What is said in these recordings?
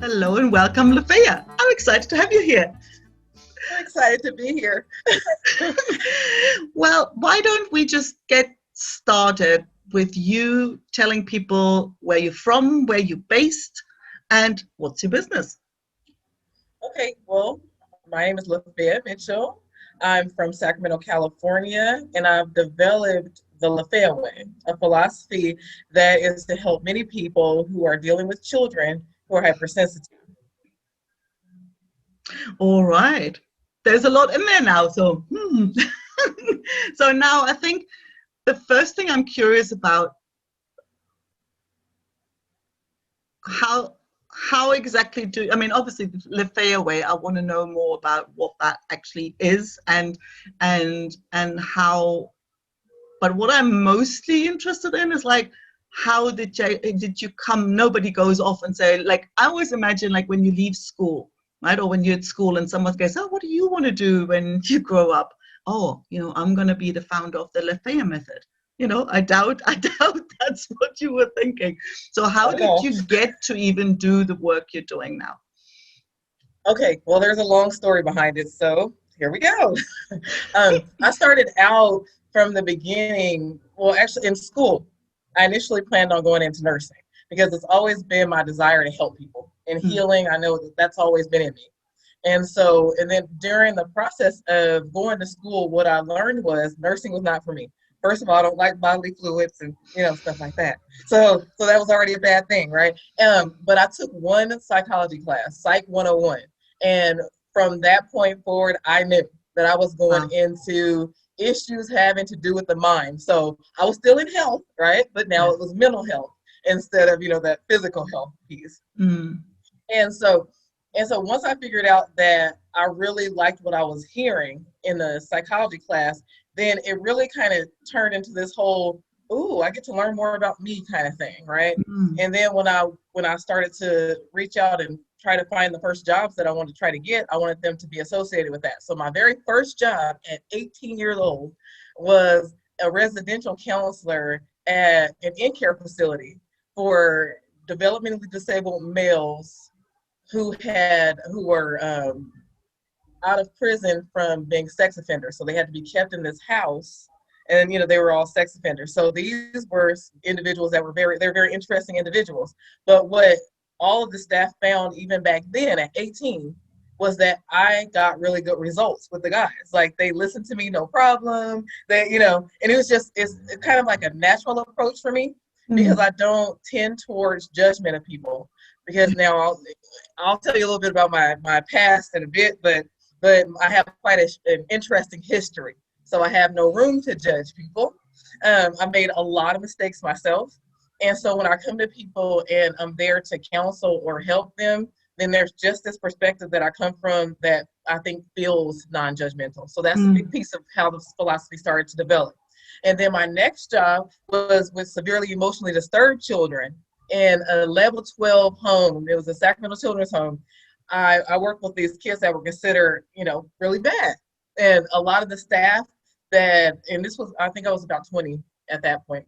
Hello and welcome, Lafaya. I'm excited to have you here. I'm excited to be here. Well, why don't we just get started with you telling people where you're from, where you're based, and what's your business? Okay, well, my name is Lafaya Mitchell. I'm from Sacramento, California, and I've developed the Lafaya Way, a philosophy that is to help many people who are dealing with children who are hypersensitive. All right. There's a lot in there now. So, so now I think the first thing I'm curious about, how exactly I mean, obviously the Lafaya Way, I want to know more about what that actually is and how, but what I'm mostly interested in is like, how did you come, nobody goes off and say, like, I always imagine like when you leave school, right? Or when you're at school and someone goes, oh, what do you want to do when you grow up? Oh, I'm going to be the founder of the Lafaya method. I doubt that's what you were thinking. So how did No. you get to even do the work you're doing now? Okay, well, there's a long story behind it, so here we go. I started out from the beginning, well, actually in school. I initially planned on going into nursing because it's always been my desire to help people. And healing, I know that's always been in me. And then during the process of going to school, what I learned was nursing was not for me. First of all, I don't like bodily fluids and stuff like that. So that was already a bad thing, right? But I took one psychology class, Psych 101, and from that point forward, I knew that I was going into issues having to do with the mind. So I was still in health, right? But now it was mental health instead of that physical health piece. And so once I figured out that I really liked what I was hearing in the psychology class, then it really kind of turned into this whole, ooh, I get to learn more about me kind of thing, right? And then when I started to reach out and try to find the first jobs that I wanted to try to get, I wanted them to be associated with that. So my very first job at 18 years old was a residential counselor at an in-care facility for developmentally disabled males who were out of prison from being sex offenders. So they had to be kept in this house, and they were all sex offenders. So these were individuals that they're very interesting individuals. But what all of the staff found even back then at 18 was that I got really good results with the guys. Like, they listened to me, no problem. And it's kind of like a natural approach for me because I don't tend towards judgment of people. Because now I'll tell you a little bit about my past in a bit, but I have quite an interesting history. So I have no room to judge people. I made a lot of mistakes myself. And so when I come to people and I'm there to counsel or help them, then there's just this perspective that I come from that I think feels non-judgmental. So that's a big piece of how the philosophy started to develop. And then my next job was with severely emotionally disturbed children in a level 12 home. It was a Sacramento children's home. I worked with these kids that were considered, really bad. And a lot of the staff and this was, I think I was about 20 at that point.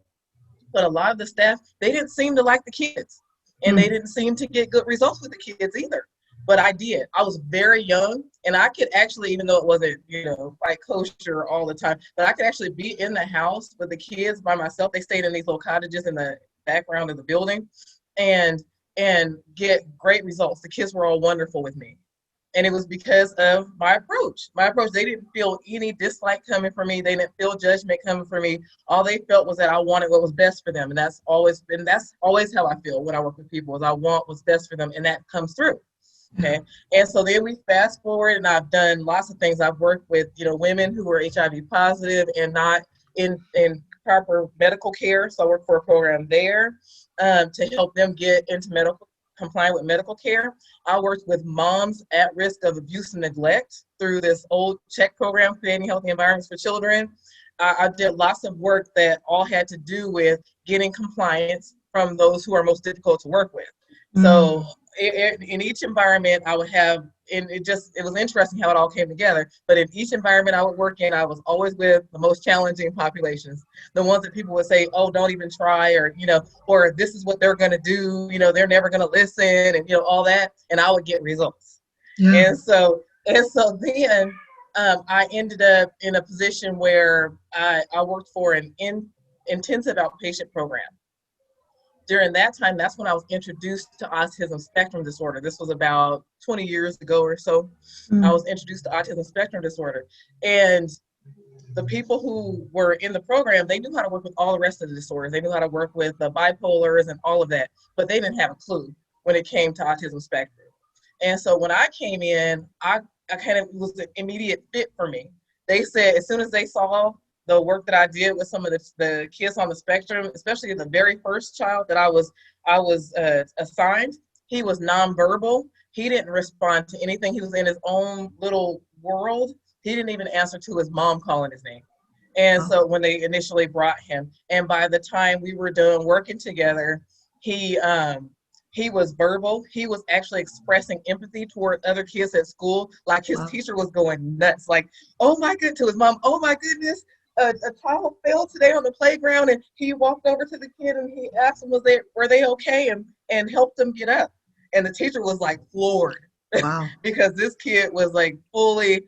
But a lot of the staff, they didn't seem to like the kids. And they didn't seem to get good results with the kids either. But I did. I was very young, and I could actually, even though it wasn't, quite kosher all the time, but I could actually be in the house with the kids by myself. They stayed in these little cottages in the background of the building and get great results. The kids were all wonderful with me. And it was because of my approach. They didn't feel any dislike coming from me. They didn't feel judgment coming from me. All they felt was that I wanted what was best for them. And that's always how I feel when I work with people, is I want what's best for them, and that comes through. Okay. And so then we fast forward, and I've done lots of things. I've worked with, women who are HIV positive and not in proper medical care. So I work for a program there to help them get into compliant with medical care. I worked with moms at risk of abuse and neglect through this old CHECK program, Creating Healthy Environments for Children. I did lots of work that all had to do with getting compliance from those who are most difficult to work with. So in each environment I would have, and it was interesting how it all came together. But in each environment I would work in, I was always with the most challenging populations, the ones that people would say, oh, don't even try, or, or this is what they're going to do, they're never going to listen, and, all that. And I would get results. Yeah. And so then I ended up in a position where I worked for an intensive outpatient program. During that time, that's when I was introduced to autism spectrum disorder. This was about 20 years ago or so. I was introduced to autism spectrum disorder. And the people who were in the program, they knew how to work with all the rest of the disorders. They knew how to work with the bipolars and all of that, but they didn't have a clue when it came to autism spectrum. And so when I came in, I kind of, it was an immediate fit for me. They said, as soon as they saw the work that I did with some of the kids on the spectrum, especially the very first child that I was assigned, he was nonverbal. He didn't respond to anything. He was in his own little world. He didn't even answer to his mom calling his name. And so when they initially brought him, and by the time we were done working together, he was verbal. He was actually expressing empathy toward other kids at school. Like his teacher was going nuts. Like, oh my goodness, to his mom, oh my goodness, a child fell today on the playground, and he walked over to the kid and he asked them, were they okay, and helped them get up. And the teacher was like floored. Wow. Because this kid was like fully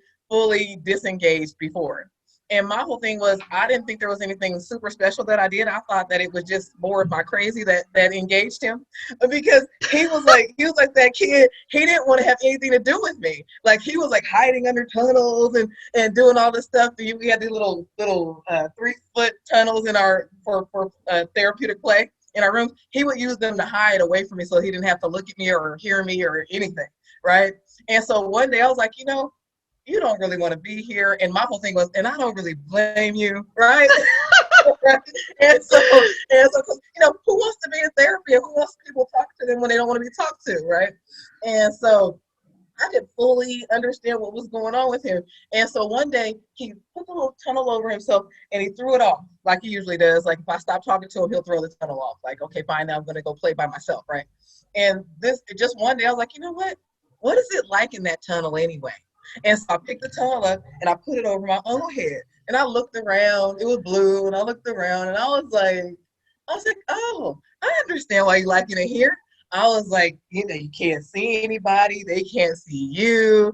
disengaged before. And my whole thing was, I didn't think there was anything super special that I did. I thought that it was just more of my crazy that engaged him, because he was like that kid. He didn't want to have anything to do with me. Like, he was like hiding under tunnels and doing all this stuff. We had these little 3-foot tunnels in our for therapeutic play in our rooms. He would use them to hide away from me so he didn't have to look at me or hear me or anything, right? And so one day I was like, you don't really want to be here. And my whole thing was, and I don't really blame you, right? and so, who wants to be in therapy, and who wants people talk to them when they don't want to be talked to, right? And so I didn't fully understand what was going on with him. And so one day he put the little tunnel over himself and he threw it off like he usually does. Like, if I stop talking to him, he'll throw the tunnel off. Like, okay, fine, now I'm going to go play by myself, right? And just one day I was like, you know what? What is it like in that tunnel anyway? And so I picked the tunnel up and I put it over my own head. And I looked around, it was blue, and I looked around and I was like, oh, I understand why you like it in here. I was like, you can't see anybody, they can't see you,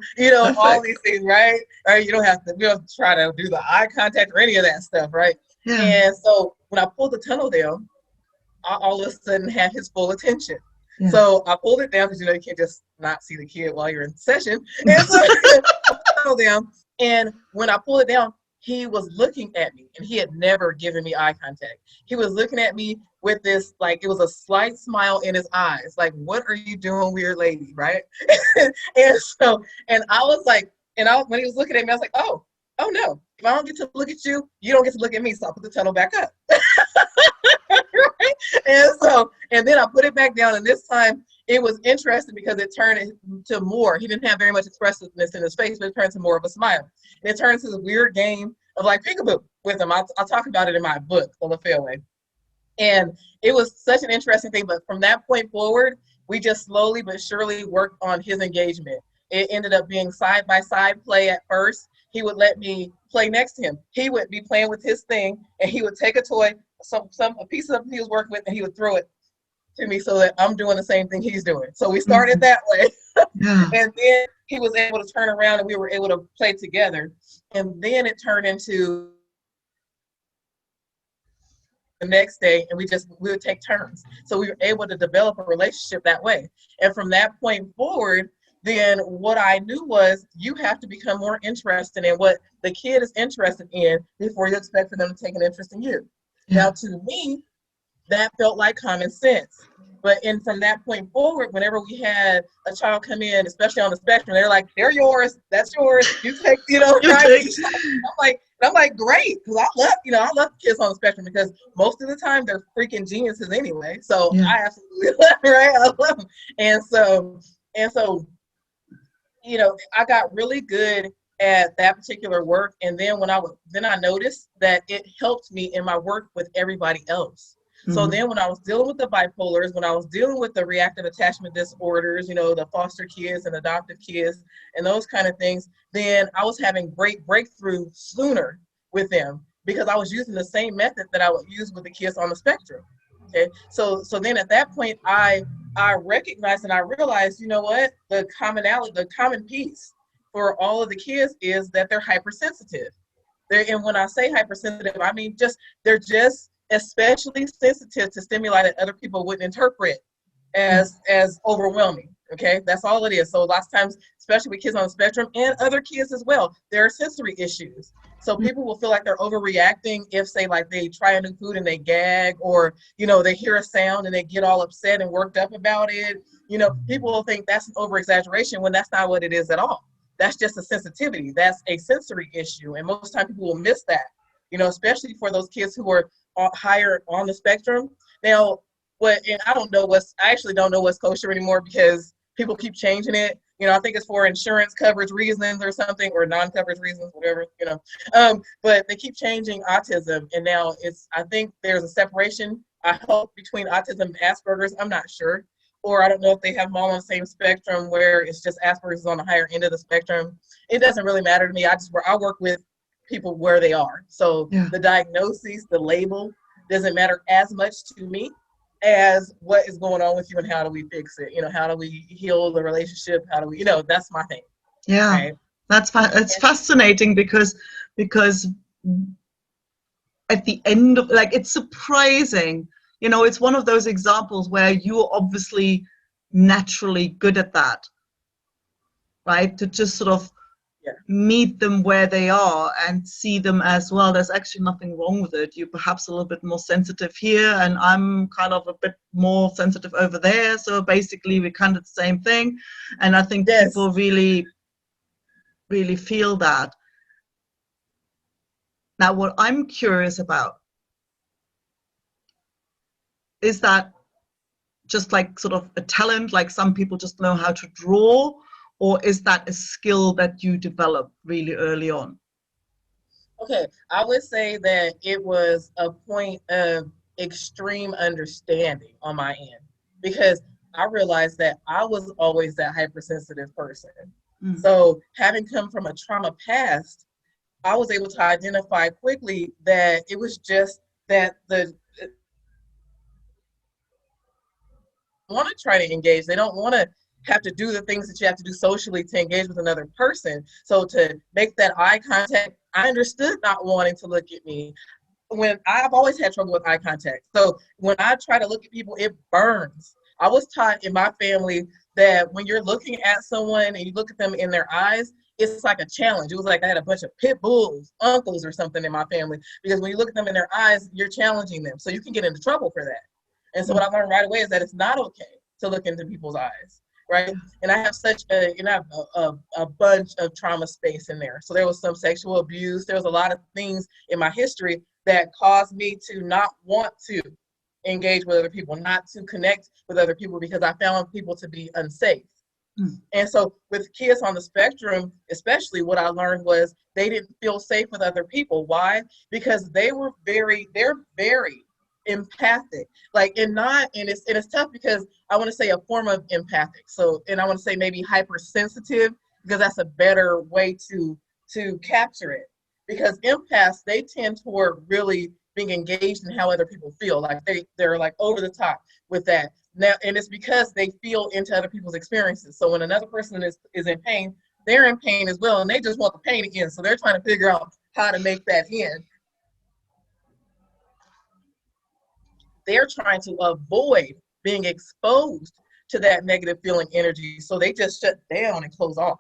all these things, right? Or you don't have to try to do the eye contact or any of that stuff, right? Yeah. And so when I pulled the tunnel down, I all of a sudden had his full attention. Yeah. So I pulled it down because, you can't just not see the kid while you're in session. And so I pulled the tunnel down, and when I pulled it down, he was looking at me, and he had never given me eye contact. He was looking at me with this, like, it was a slight smile in his eyes, like, what are you doing, weird lady, right? and I was like, when he was looking at me, I was like, oh no, if I don't get to look at you, you don't get to look at me, so I put the tunnel back up. Right? And then I put it back down, and this time it was interesting because it turned into more. He didn't have very much expressiveness in his face, but it turned to more of a smile. And it turned into this weird game of like peekaboo with him. I'll talk about it in my book, The Lafaya Way. And it was such an interesting thing. But from that point forward, we just slowly but surely worked on his engagement. It ended up being side-by-side play at first. He would let me play next to him. He would be playing with his thing, and he would take a toy, a piece of he was working with, and he would throw it to me so that I'm doing the same thing he's doing. So we started that way. Yeah. And then he was able to turn around and we were able to play together. And then it turned into the next day, and we would take turns. So we were able to develop a relationship that way. And from that point forward, then what I knew was you have to become more interested in what the kid is interested in before you expect for them to take an interest in you. Yeah. Now, to me, that felt like common sense. But from that point forward, whenever we had a child come in, especially on the spectrum, they're like, they're yours, that's yours, you take, right? I'm like, great, because I love kids on the spectrum because most of the time they're freaking geniuses anyway. So yeah. I absolutely love them, right? I love them. And so, I got really good at that particular work. And then I noticed that it helped me in my work with everybody else. So then when I was dealing with the bipolars, when I was dealing with the reactive attachment disorders, you know, the foster kids and adoptive kids and those kind of things, then I was having great breakthrough sooner with them because I was using the same method that I would use with the kids on the spectrum. Okay. So then at that point, I recognized and I realized, you know what, the common piece for all of the kids is that they're hypersensitive. And when I say hypersensitive, I mean they're just especially sensitive to stimuli that other people wouldn't interpret as overwhelming. Okay, that's all it is. So lots of times, especially with kids on the spectrum and other kids as well, there are sensory issues. So people will feel like they're overreacting if, say, like they try a new food and they gag, or, you know, they hear a sound and they get all upset and worked up about it. You know, people will think that's an over exaggeration when that's not what it is at all. That's just a sensitivity. That's a sensory issue. And most time people will miss that, you know, especially for those kids who are higher on the spectrum. Now, and I actually don't know what's kosher anymore because people keep changing it. You know, I think it's for insurance coverage reasons or something, or non-coverage reasons, whatever, you know. But they keep changing autism. And now I think there's a separation, I hope, between autism and Asperger's. I'm not sure. Or I don't know if they have them all on the same spectrum where it's just Asperger's is on the higher end of the spectrum. It doesn't really matter to me. I work with people where they are. So the diagnosis, the label doesn't matter as much to me as what is going on with you and how do we fix it? You know, how do we heal the relationship? How do we, you know, that's my thing. Yeah, right? It's fascinating because at the end of, like, it's surprising, you know, it's one of those examples where you're obviously naturally good at that, right? To just sort of meet them where they are and see them as, well, there's actually nothing wrong with it. You're perhaps a little bit more sensitive here and I'm kind of a bit more sensitive over there. So basically we're kind of the same thing. And I think people really, really feel that. Now, what I'm curious about is that just like sort of a talent, like some people just know how to draw, or is that a skill that you develop really early on? Okay, I would say that it was a point of extreme understanding on my end, because I realized that I was always that hypersensitive person. So having come from a trauma past, I was able to identify quickly that it was just that want to try to engage. They don't want to have to do the things that you have to do socially to engage with another person. So to make that eye contact, I understood not wanting to look at me. When I've always had trouble with eye contact. So when I try to look at people, it burns. I was taught in my family that when you're looking at someone and you look at them in their eyes, it's like a challenge. It was like I had a bunch of pit bulls, uncles or something in my family, because when you look at them in their eyes, you're challenging them. So you can get into trouble for that. And so what I learned right away is that it's not okay to look into people's eyes, right? And I have a bunch of trauma space in there. So there was some sexual abuse. There was a lot of things in my history that caused me to not want to engage with other people, not to connect with other people, because I found people to be unsafe. And so with kids on the spectrum, especially, what I learned was they didn't feel safe with other people. Why? Because they're very empathic. And it's tough because I want to say a form of empathic. So, and I want to say maybe hypersensitive, because that's a better way to capture it. Because empaths, they tend toward really being engaged in how other people feel. Like they're like over the top with that. Now, and it's because they feel into other people's experiences. So when another person is in pain, they're in pain as well, and they just want the pain to end. So they're trying to figure out how to make that end. They're trying to avoid being exposed to that negative feeling energy. So they just shut down and close off.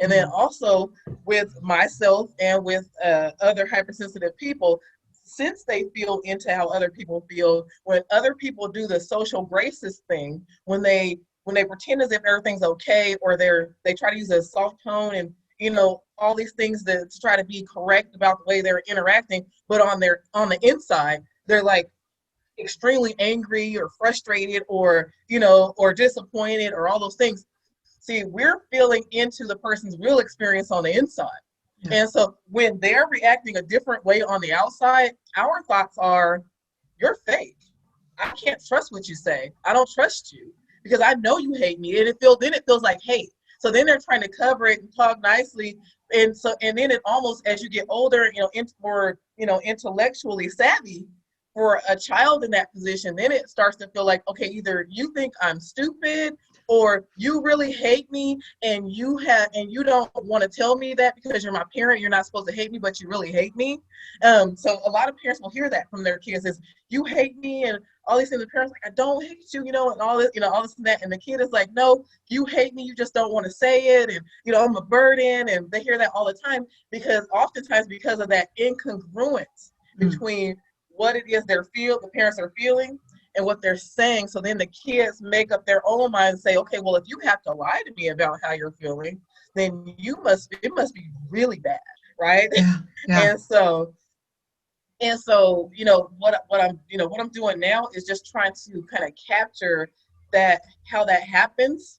And then also with myself and with other hypersensitive people, since they feel into how other people feel, when other people do the social graces thing, when they pretend as if everything's okay, or they try to use a soft tone and, you know, all these things to try to be correct about the way they're interacting, but on the inside, they're like extremely angry or frustrated or, you know, or disappointed or all those things. See, we're feeling into the person's real experience on the inside. And so when they're reacting a different way on the outside, our thoughts are, you're fake. I can't trust what you say. I don't trust you because I know you hate me. And it feels like hate. So then they're trying to cover it and talk nicely. And then it almost, as you get older, more, intellectually savvy for a child in that position, then it starts to feel like, okay, either you think I'm stupid or you really hate me and you don't want to tell me that because you're my parent, you're not supposed to hate me, but you really hate me. So a lot of parents will hear that from their kids is, you hate me and all these things. The parents like, I don't hate you, and all this, all this and that. And the kid is like, no, you hate me, you just don't want to say it. And, I'm a burden. And they hear that all the time because oftentimes because of that incongruence between what it is the parents are feeling and what they're saying. So then the kids make up their own mind and say, okay, well, if you have to lie to me about how you're feeling, then it must be really bad, right? Yeah. Yeah. And so, what I'm doing now is just trying to kind of capture that, how that happens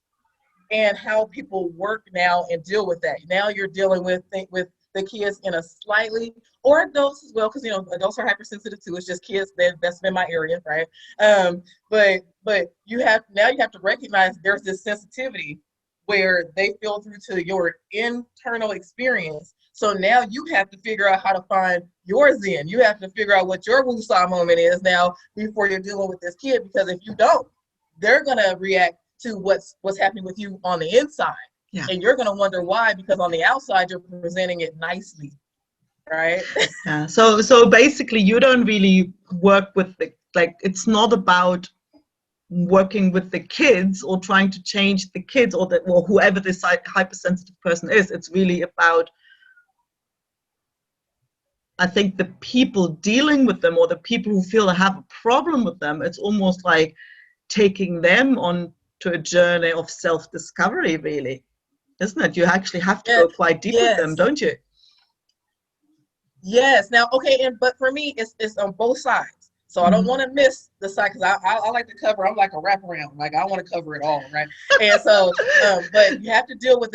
and how people work now and deal with that. Now you're dealing with the kids in a slightly, or adults as well, because adults are hypersensitive too. It's just kids that's been my area, right? But you have to recognize there's this sensitivity where they feel through to your internal experience. So now you have to figure out how to find your zen. You have to figure out what your woosah moment is now before you're dealing with this kid, because if you don't, they're gonna react to what's happening with you on the inside. Yeah. And you're going to wonder why, because on the outside, you're presenting it nicely, right? Yeah. So basically, you don't really work with it's not about working with the kids or trying to change the kids or whoever this hypersensitive person is. It's really about, I think, the people dealing with them or the people who feel they have a problem with them. It's almost like taking them on to a journey of self-discovery, really. Isn't it? You actually have to go quite deep with them, don't you? Yes. Now, okay, but for me, it's on both sides. So I don't want to miss the side, because I like to cover. I'm like a wraparound. Like I want to cover it all, right? And so, but you have to deal with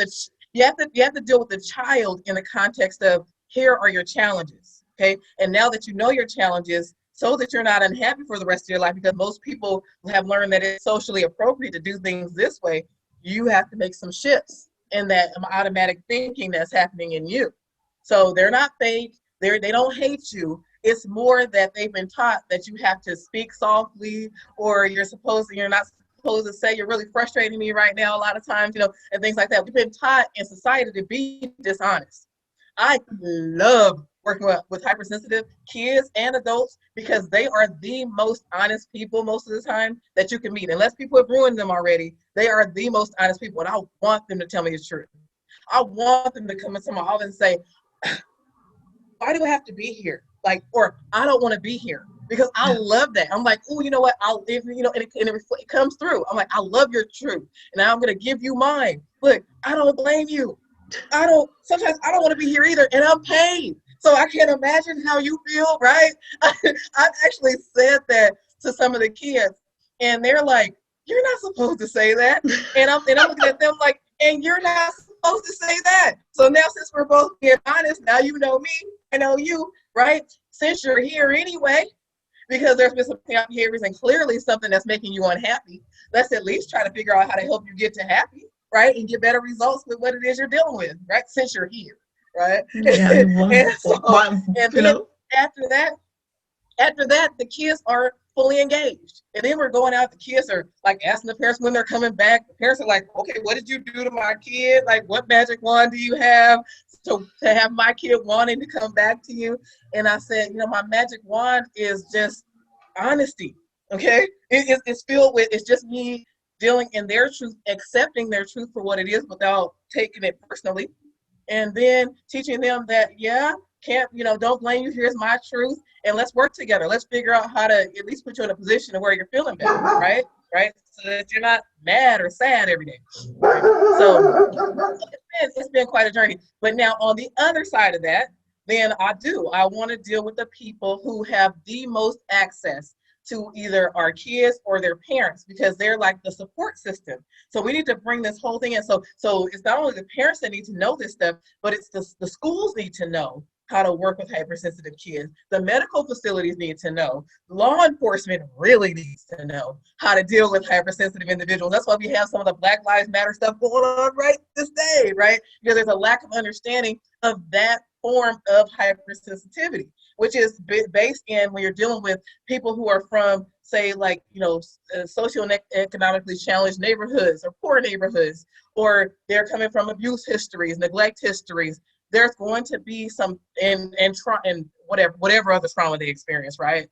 you have to deal with the child in the context of, here are your challenges, okay? And now that you know your challenges, so that you're not unhappy for the rest of your life, because most people have learned that it's socially appropriate to do things this way, you have to make some shifts in that automatic thinking that's happening in you. So they're not fake. They don't hate you. It's more that they've been taught that you have to speak softly, or you're not supposed to say, you're really frustrating me right now, a lot of times, and things like that. We've been taught in society to be dishonest. I love working with hypersensitive kids and adults, because they are the most honest people most of the time that you can meet. Unless people have ruined them already, they are the most honest people, and I want them to tell me the truth. I want them to come into my office and say, why do I have to be here? Or I don't want to be here, because I love that. I'm like, oh, you know what? It comes through. I'm like, I love your truth, and I'm going to give you mine. Look, I don't blame you. Sometimes I don't want to be here either, and I'm paid. So I can't imagine how you feel, right? I've actually said that to some of the kids, and they're like, you're not supposed to say that. And I'm looking at them like, and you're not supposed to say that. So now, since we're both being honest, now you know me, I know you, right? Since you're here anyway, because there's been some behaviors and clearly something that's making you unhappy, let's at least try to figure out how to help you get to happy, right? And get better results with what it is you're dealing with, right? Since you're here, right? Yeah, and then after that, the kids are fully engaged. And then we're going out, the kids are like asking the parents when they're coming back. The parents are like, okay, what did you do to my kid? Like, what magic wand do you have to have my kid wanting to come back to you? And I said, my magic wand is just honesty, okay? It's filled with, it's just me dealing in their truth, accepting their truth for what it is without taking it personally. And then teaching them that, don't blame you, here's my truth, and let's work together. Let's figure out how to at least put you in a position where you're feeling better, right? So that you're not mad or sad every day. Right? So it's been quite a journey. But now on the other side of that, then I want to deal with the people who have the most access to either our kids or their parents, because they're like the support system. So we need to bring this whole thing in. So it's not only the parents that need to know this stuff, but it's the schools need to know how to work with hypersensitive kids. The medical facilities need to know. Law enforcement really needs to know how to deal with hypersensitive individuals. That's why we have some of the Black Lives Matter stuff going on right this day, right? Because there's a lack of understanding of that form of hypersensitivity, which is based in when you're dealing with people who are from, say, like, socioeconomically challenged neighborhoods or poor neighborhoods, or they're coming from abuse histories, neglect histories. There's going to be some and whatever other trauma they experience, right?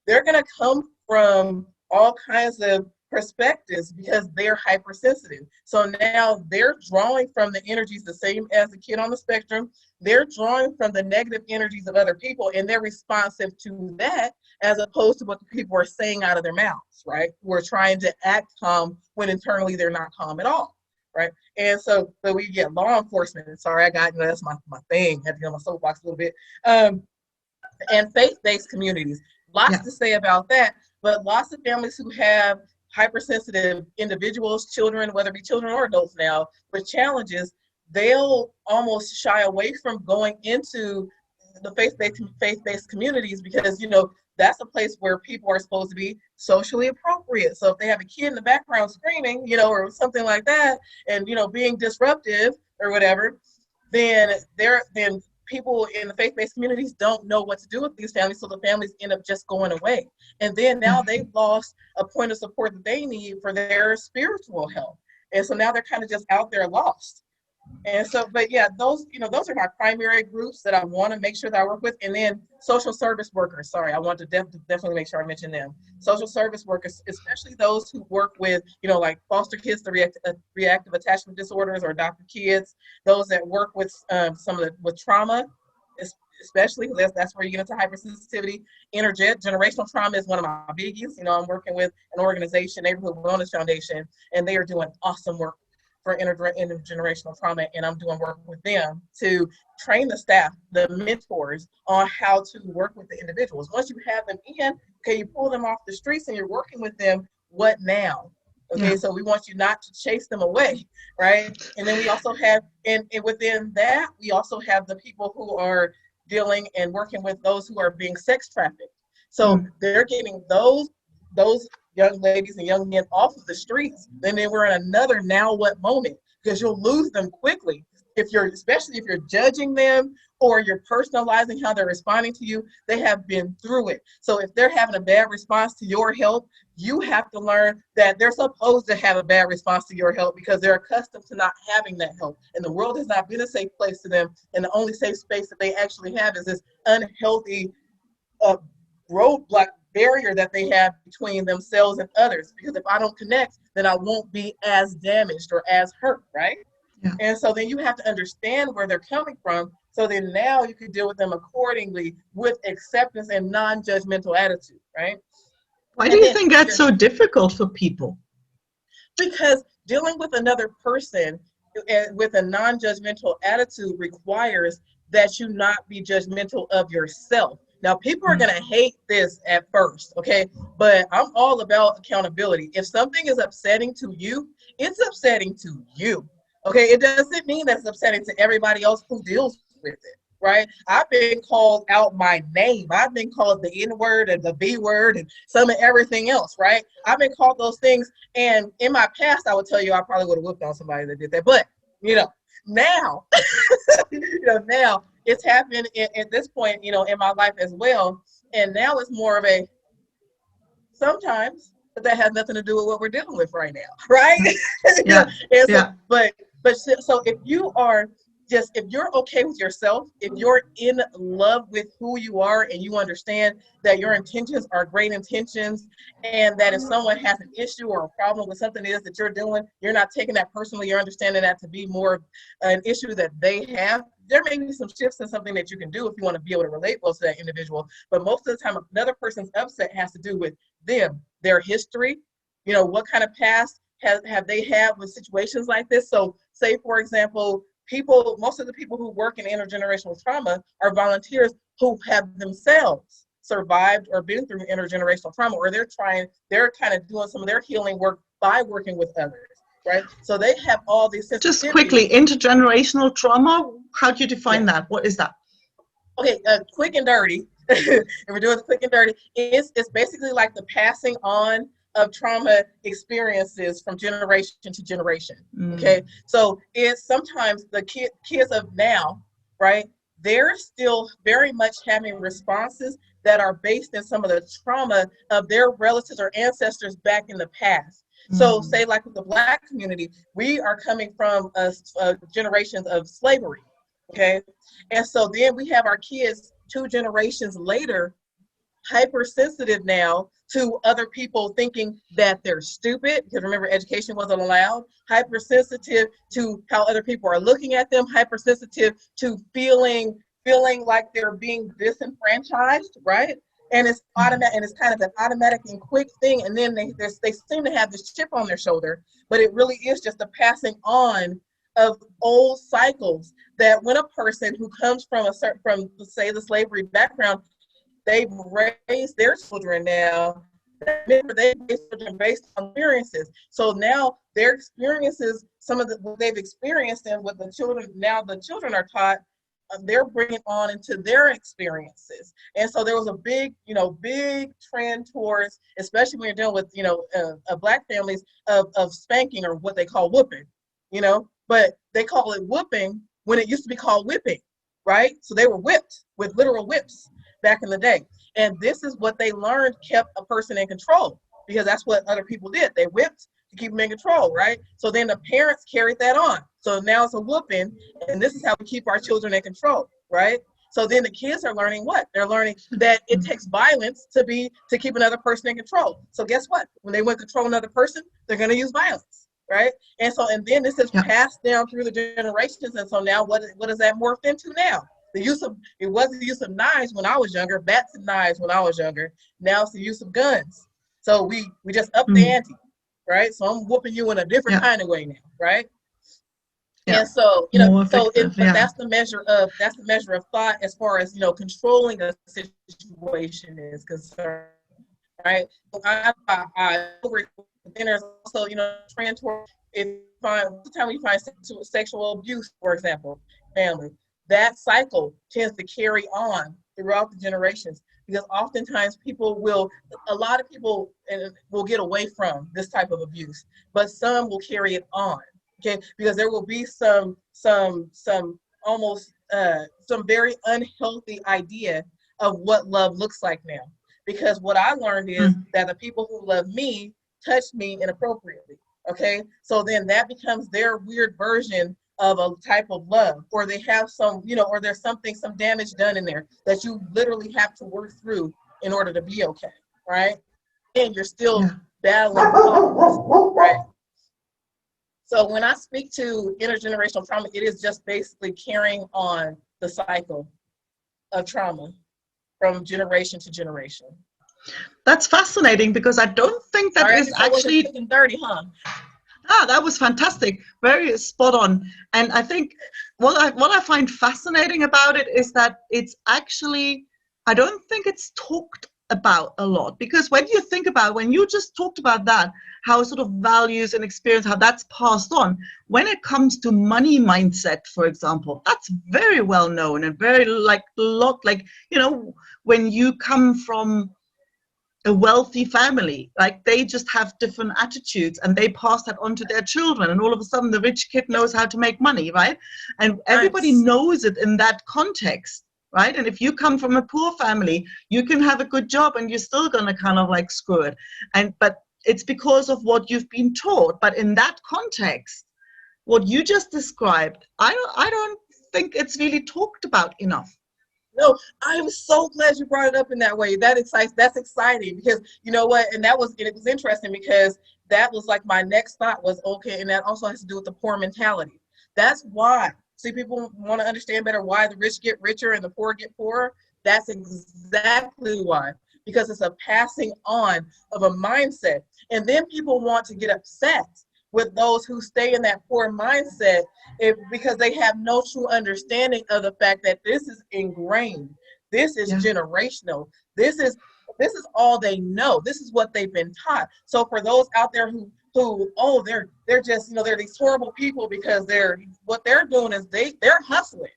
They're going to come from all kinds of perspectives because they're hypersensitive. So now they're drawing from the energies the same as the kid on the spectrum. They're drawing from the negative energies of other people, and they're responsive to that as opposed to what the people are saying out of their mouths, right? Who are trying to act calm when internally they're not calm at all. Right. And so we get law enforcement. And sorry, I got, that's my thing. I had to get on my soapbox a little bit. And faith-based communities. Lots to say about that, but lots of families who have hypersensitive individuals, children, whether it be children or adults now, with challenges, they'll almost shy away from going into the faith-based communities because, that's a place where people are supposed to be socially appropriate. So if they have a kid in the background screaming, or something like that, and, being disruptive or whatever, then people in the faith-based communities don't know what to do with these families. So the families end up just going away. And then now they've lost a point of support that they need for their spiritual health. And so now they're kind of just out there lost. And so, but yeah, those are my primary groups that I want to make sure that I work with. And then social service workers. Sorry, I want to definitely make sure I mention them. Social service workers, especially those who work with, like foster kids, the reactive attachment disorders, or adopted kids, those that work with with trauma, especially because that's where you get into hypersensitivity. Intergenerational trauma is one of my biggies. I'm working with an organization, Neighborhood Wellness Foundation, and they are doing awesome work for intergenerational trauma, and I'm doing work with them to train the staff, the mentors, on how to work with the individuals. Once you have them in, okay, you pull them off the streets and you're working with them, what now? Okay, so we want you not to chase them away, right? And then we also have, and within that, we also have the people who are dealing and working with those who are being sex trafficked. So they're getting those young ladies and young men off of the streets, then we're in another now what moment, because you'll lose them quickly especially if you're judging them or you're personalizing how they're responding to you. They have been through it. So if they're having a bad response to your help, you have to learn that they're supposed to have a bad response to your help because they're accustomed to not having that help, and the world has not been a safe place to them, and the only safe space that they actually have is this unhealthy roadblock barrier that they have between themselves and others, because if I don't connect, then I won't be as damaged or as hurt, right? And so then you have to understand where they're coming from, so then now you can deal with them accordingly with acceptance and non-judgmental attitude, right? Why do you think that's so difficult for people? Because dealing with another person with a non-judgmental attitude requires that you not be judgmental of yourself. Now, people are going to hate this at first, okay? But I'm all about accountability. If something is upsetting to you, it's upsetting to you, okay? It doesn't mean that it's upsetting to everybody else who deals with it, right? I've been called out my name. I've been called the N-word and the B-word and some of everything else, right? I've been called those things. And in my past, I would tell you I probably would have whooped on somebody that did that. But, now, now it's happened at this point, in my life as well. And now it's more of a sometimes, but that has nothing to do with what we're dealing with right now, right? So if you're okay with yourself, if you're in love with who you are and you understand that your intentions are great intentions, and that if someone has an issue or a problem with something it is that you're doing, you're not taking that personally, you're understanding that to be more an issue that they have, there may be some shifts in something that you can do if you want to be able to relate well to that individual. But most of the time, another person's upset has to do with them, their history, what kind of past have they had with situations like this. So say, for example, most of the people who work in intergenerational trauma are volunteers who have themselves survived or been through intergenerational trauma, or they're kind of doing some of their healing work by working with others, right? So they have all these sensitivities. Just quickly, intergenerational trauma, how do you define that? What is that? Okay, quick and dirty. If we're doing the quick and dirty, it's basically like the passing on of trauma experiences from generation to generation. Okay, so it's sometimes the kids of now, right? They're still very much having responses that are based in some of the trauma of their relatives or ancestors back in the past. So say like with the Black community, we are coming from generations of slavery, okay? And so then we have our kids 2 generations later, hypersensitive now to other people thinking that they're stupid, because remember, education wasn't allowed, hypersensitive to how other people are looking at them, hypersensitive to feeling like they're being disenfranchised, right? And it's automatic, and it's kind of an automatic and quick thing, and then they seem to have this chip on their shoulder, but it really is just a passing on of old cycles that when a person who comes from say the slavery background, they've raised their children now. Remember, they raised children based on experiences. So now their experiences, some of what they've experienced and what the children are taught, they're bringing on into their experiences. And so there was a big trend towards, especially when you're dealing with, Black families, of spanking, or what they call whooping, but they call it whooping when it used to be called whipping, right? So they were whipped with literal whips back in the day. And this is what they learned kept a person in control, because that's what other people did. They whipped to keep them in control, right? So then the parents carried that on. So now it's a whooping, and this is how we keep our children in control, right? So then the kids are learning what? They're learning that it takes violence to keep another person in control. So guess what? When they want to control another person, they're going to use violence, right? And then this is passed down through the generations. And so now what does that morph into now? It was the use of knives when I was younger, bats and knives when I was younger. Now it's the use of guns. So we just up the ante, right? So I'm whooping you in a different kind of way now, right? And so, but that's the measure of thought as far as, controlling a situation is concerned, right? Then there's also, trend toward, the time we find sexual abuse, for example, family, that cycle tends to carry on throughout the generations, because oftentimes a lot of people will get away from this type of abuse, but some will carry it on, okay? Because there will be some almost some very unhealthy idea of what love looks like now. Because what I learned is that the people who love me touch me inappropriately, okay? So then that becomes their weird version of a type of love, or they have some, or there's some damage done in there that you literally have to work through in order to be okay, right? And you're still battling problems, right? So when I speak to intergenerational trauma, it is just basically carrying on the cycle of trauma from generation to generation. That's fascinating, because I don't think that is actually dirty, huh? That was fantastic. Very spot on. And I think what I find fascinating about it is that it's actually, I don't think it's talked about a lot, because when you just talked about that, how sort of values and experience, how that's passed on, when it comes to money mindset, for example, that's very well known and very when you come from a wealthy family, like they just have different attitudes and they pass that on to their children, and all of a sudden the rich kid knows how to make money, right? And everybody knows it in that context, right? And if you come from a poor family, you can have a good job and you're still gonna kind of like screw it, but it's because of what you've been taught. But in that context, what you just described, I don't think it's really talked about enough. No, I'm so glad you brought it up in that way. That's exciting, because you know what, and it was interesting, because that was like my next thought was, okay, and that also has to do with the poor mentality. That's why, see, people want to understand better why the rich get richer and the poor get poorer. That's exactly why, because it's a passing on of a mindset. And then people want to get upset with those who stay in that poor mindset because they have no true understanding of the fact that this is ingrained. This is generational. This is all they know. This is what they've been taught. So for those out there who they're just, they're these horrible people because what they're doing is they're hustling.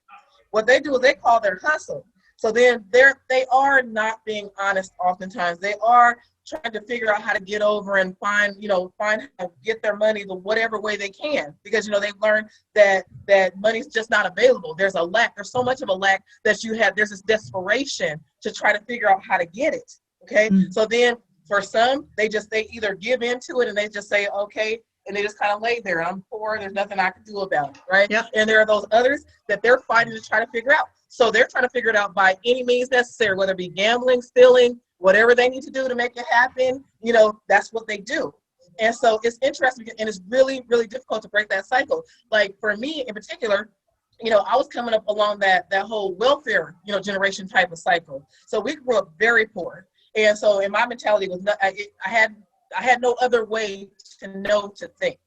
What they do is they call their hustle. So then they are not being honest oftentimes. They are trying to figure out how to get over and find how to get their money the whatever way they can, because they've learned that money's just not available. There's a lack. There's so much of a lack that there's this desperation to try to figure out how to get it. Okay. So then for some, they either give into it and they just say, okay, and they just kind of lay there. I'm poor. There's nothing I can do about it. Right. Yep. And there are those others that they're fighting to try to figure out. So they're trying to figure it out by any means necessary, whether it be gambling, stealing, whatever they need to do to make it happen. That's what they do. And so it's interesting, and it's really, really difficult to break that cycle. Like for me in particular, I was coming up along that whole welfare, generation type of cycle. So we grew up very poor. And so in my mentality was I had no other way to know to think.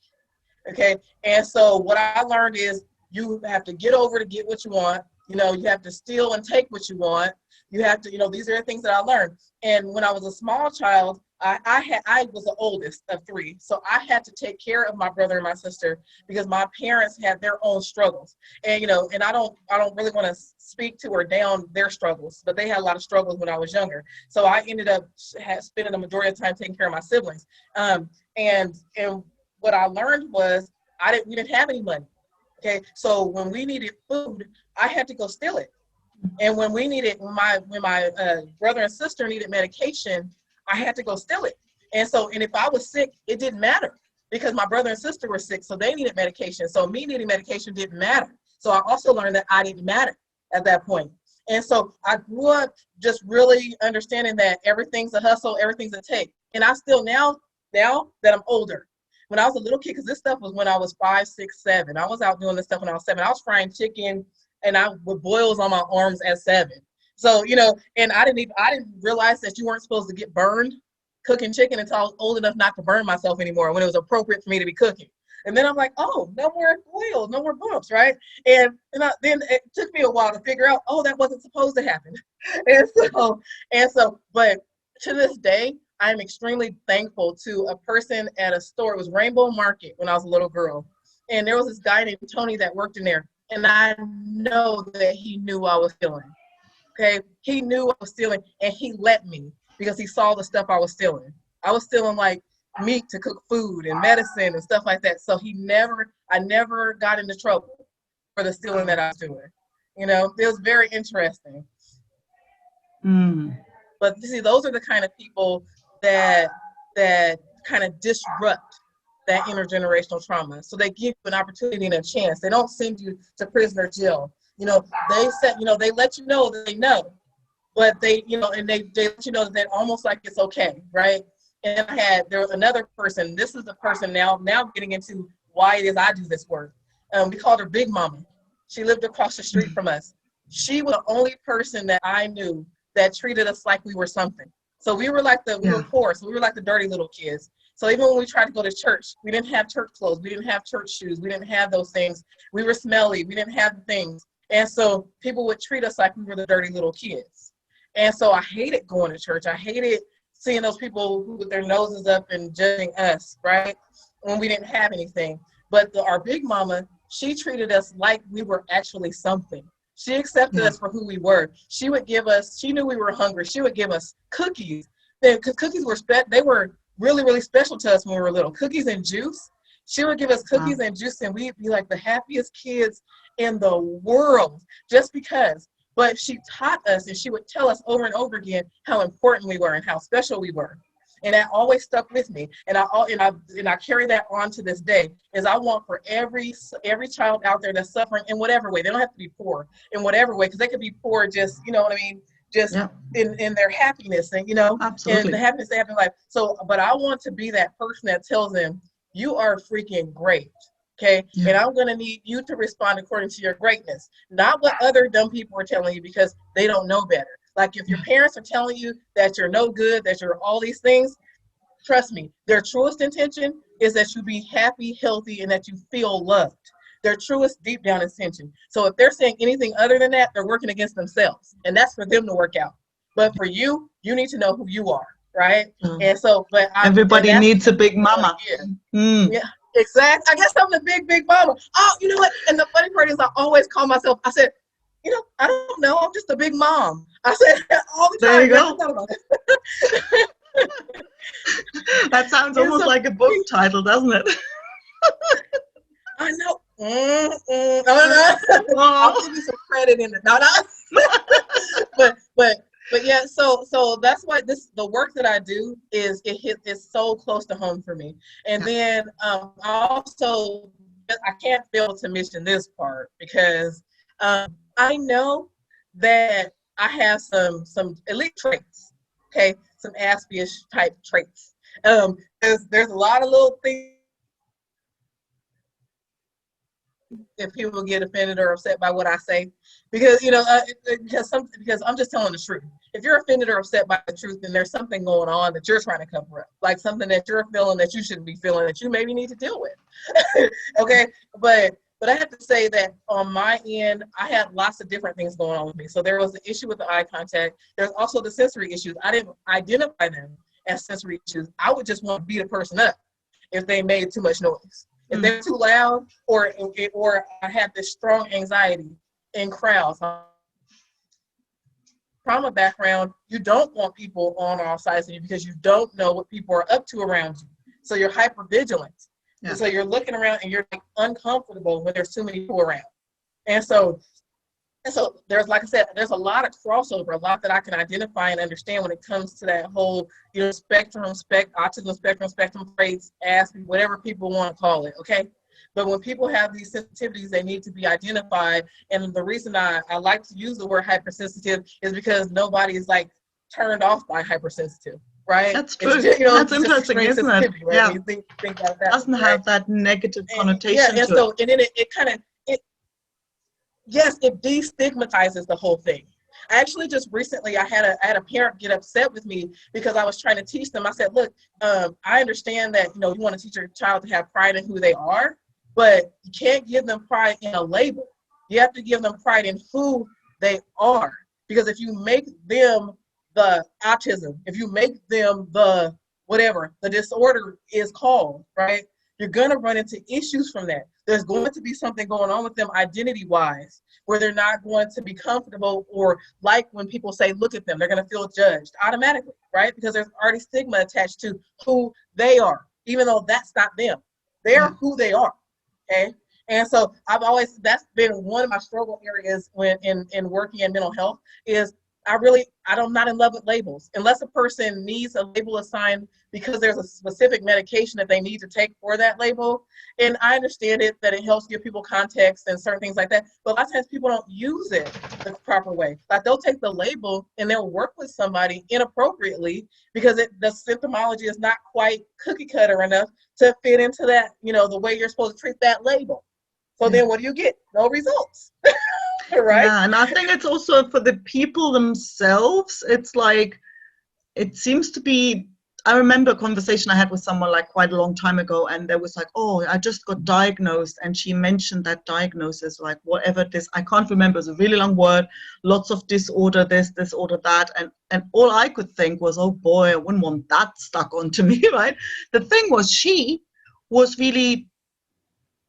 Okay. And so what I learned is you have to get over to get what you want. You have to steal and take what you want. You have to, these are the things that I learned. And when I was a small child, I was the oldest of three. So I had to take care of my brother and my sister because my parents had their own struggles. And, and I don't really want to speak to or down their struggles, but they had a lot of struggles when I was younger. So I ended up spending the majority of the time taking care of my siblings. And what I learned was we didn't have any money. Okay. So when we needed food, I had to go steal it. And when my brother and sister needed medication, I had to go steal it. And if I was sick, it didn't matter because my brother and sister were sick, so they needed medication. So me needing medication didn't matter. So I also learned that I didn't matter at that point. And so I grew up just really understanding that everything's a hustle, everything's a take. And I still now that I'm older. When I was a little kid, because this stuff was when I was 5, 6, 7. I was out doing this stuff when I was 7. I was frying chicken and I with boils on my arms at 7. So, and I didn't realize that you weren't supposed to get burned cooking chicken until I was old enough not to burn myself anymore when it was appropriate for me to be cooking. And then I'm like, oh, no more boils, no more bumps, right? And then it took me a while to figure out, oh, that wasn't supposed to happen. But to this day, I'm extremely thankful to a person at a store. It was Rainbow Market when I was a little girl. And there was this guy named Tony that worked in there. And I know that he knew I was stealing. Okay, he knew I was stealing, and he let me because he saw the stuff I was stealing. I was stealing like meat to cook food and medicine and stuff like that. So I never got into trouble for the stealing that I was doing. It was very interesting. But see, those are the kind of people that kind of disrupt that intergenerational trauma. So they give you an opportunity and a chance. They don't send you to prison or jail. They let you know that they know, but they let you know that almost like it's okay, right? And there was another person. This is the person now getting into why it is I do this work. We called her Big Mama. She lived across the street from us. She was the only person that I knew that treated us like we were something. So we were like we were poor, so we were like the dirty little kids. So even when we tried to go to church, we didn't have church clothes. We didn't have church shoes. We didn't have those things. We were smelly. We didn't have the things. And so people would treat us like we were the dirty little kids. And so I hated going to church. I hated seeing those people with their noses up and judging us, right? When we didn't have anything. But our Big Mama, she treated us like we were actually something. She accepted us for who we were. She knew we were hungry. She would give us cookies. Because cookies they were really, really special to us when we were little. Cookies and juice. She would give us cookies and juice, and we'd be like the happiest kids in the world just because. But she taught us, and she would tell us over and over again how important we were and how special we were. And that always stuck with me. And I carry that on to this day, is I want for every child out there that's suffering in whatever way. They don't have to be poor in whatever way, because they could be poor just, just in their happiness and, Absolutely. and the happiness they have in life. So, but I want to be that person that tells them, you are freaking great. Okay. Yeah. And I'm going to need you to respond according to your greatness, not what other dumb people are telling you because they don't know better. Like if your parents are telling you that you're no good, that you're all these things, trust me, their truest intention is that you be happy, healthy, and that you feel loved. Their truest deep down intention. So if they're saying anything other than that, they're working against themselves. And that's for them to work out. But for you, you need to know who you are, right? And so, everybody needs a big mama. Yeah, exactly. I guess I'm the big mama. Oh, you know what? And the funny part is I always call myself, I said, I don't know. I'm just a big mom. I said that all the There time. you go. Never thought about it. That sounds And almost so like a book title, doesn't it? I know. I'll Oh. give you some credit in it. No, but yeah. So that's why the work that I do is so close to home for me. And then I can't fail to mention this part because I know that I have some elite traits. Okay, some Aspie-ish type traits. There's a lot of little things if people get offended or upset by what I say, because because I'm just telling the truth. If you're offended or upset by the truth, then there's something going on that you're trying to cover up, like something that you're feeling that you shouldn't be feeling that you maybe need to deal with. Okay, but I have to say that on my end, I had lots of different things going on with me. So there was the issue with the eye contact. There's also the sensory issues. I didn't identify them as sensory issues. I would just want to beat a person up if they made too much noise. If they're too loud, or I have this strong anxiety in crowds. Trauma background, you don't want people on all sides of you because you don't know what people are up to around you. So you're hyper vigilant. Yeah. And so you're looking around and you're like uncomfortable when there's too many people around. And so there's, like I said, there's a lot of crossover, a lot that I can identify and understand when it comes to that whole, autism spectrum traits, Aspie, whatever people want to call it, okay? But when people have these sensitivities, they need to be identified. And the reason I like to use the word hypersensitive is because nobody is like turned off by hypersensitive, right? That's true. That's interesting, isn't it? Right? Yeah. You think about that. Doesn't have that negative connotation and to so, it. And then it kind of, yes, it destigmatizes the whole thing. I actually just recently, I had a parent get upset with me because I was trying to teach them. I said, look, I understand that, you want to teach your child to have pride in who they are, but you can't give them pride in a label. You have to give them pride in who they are. Because if you make them the autism, if you make them the whatever the disorder is called, right, you're going to run into issues from that. There's going to be something going on with them identity-wise where they're not going to be comfortable, or like when people say, look at them, they're going to feel judged automatically, right? Because there's already stigma attached to who they are, even though that's not them. They're who they are, okay? And so that's been one of my struggle areas when in working in mental health is I'm not in love with labels. Unless a person needs a label assigned because there's a specific medication that they need to take for that label. And I understand that it helps give people context and certain things like that. But a lot of times people don't use it the proper way. Like they'll take the label and they'll work with somebody inappropriately because the symptomology is not quite cookie cutter enough to fit into that, the way you're supposed to treat that label. So then what do you get? No results. Right? Yeah, and I think it's also for the people themselves. It's like, it seems to be, I remember a conversation I had with someone like quite a long time ago, and there was like, oh, I just got diagnosed, and she mentioned that diagnosis, like whatever this, I can't remember, it's a really long word, lots of disorder, this disorder, that, and all I could think was, oh boy, I wouldn't want that stuck onto me, right? The thing was, she was really,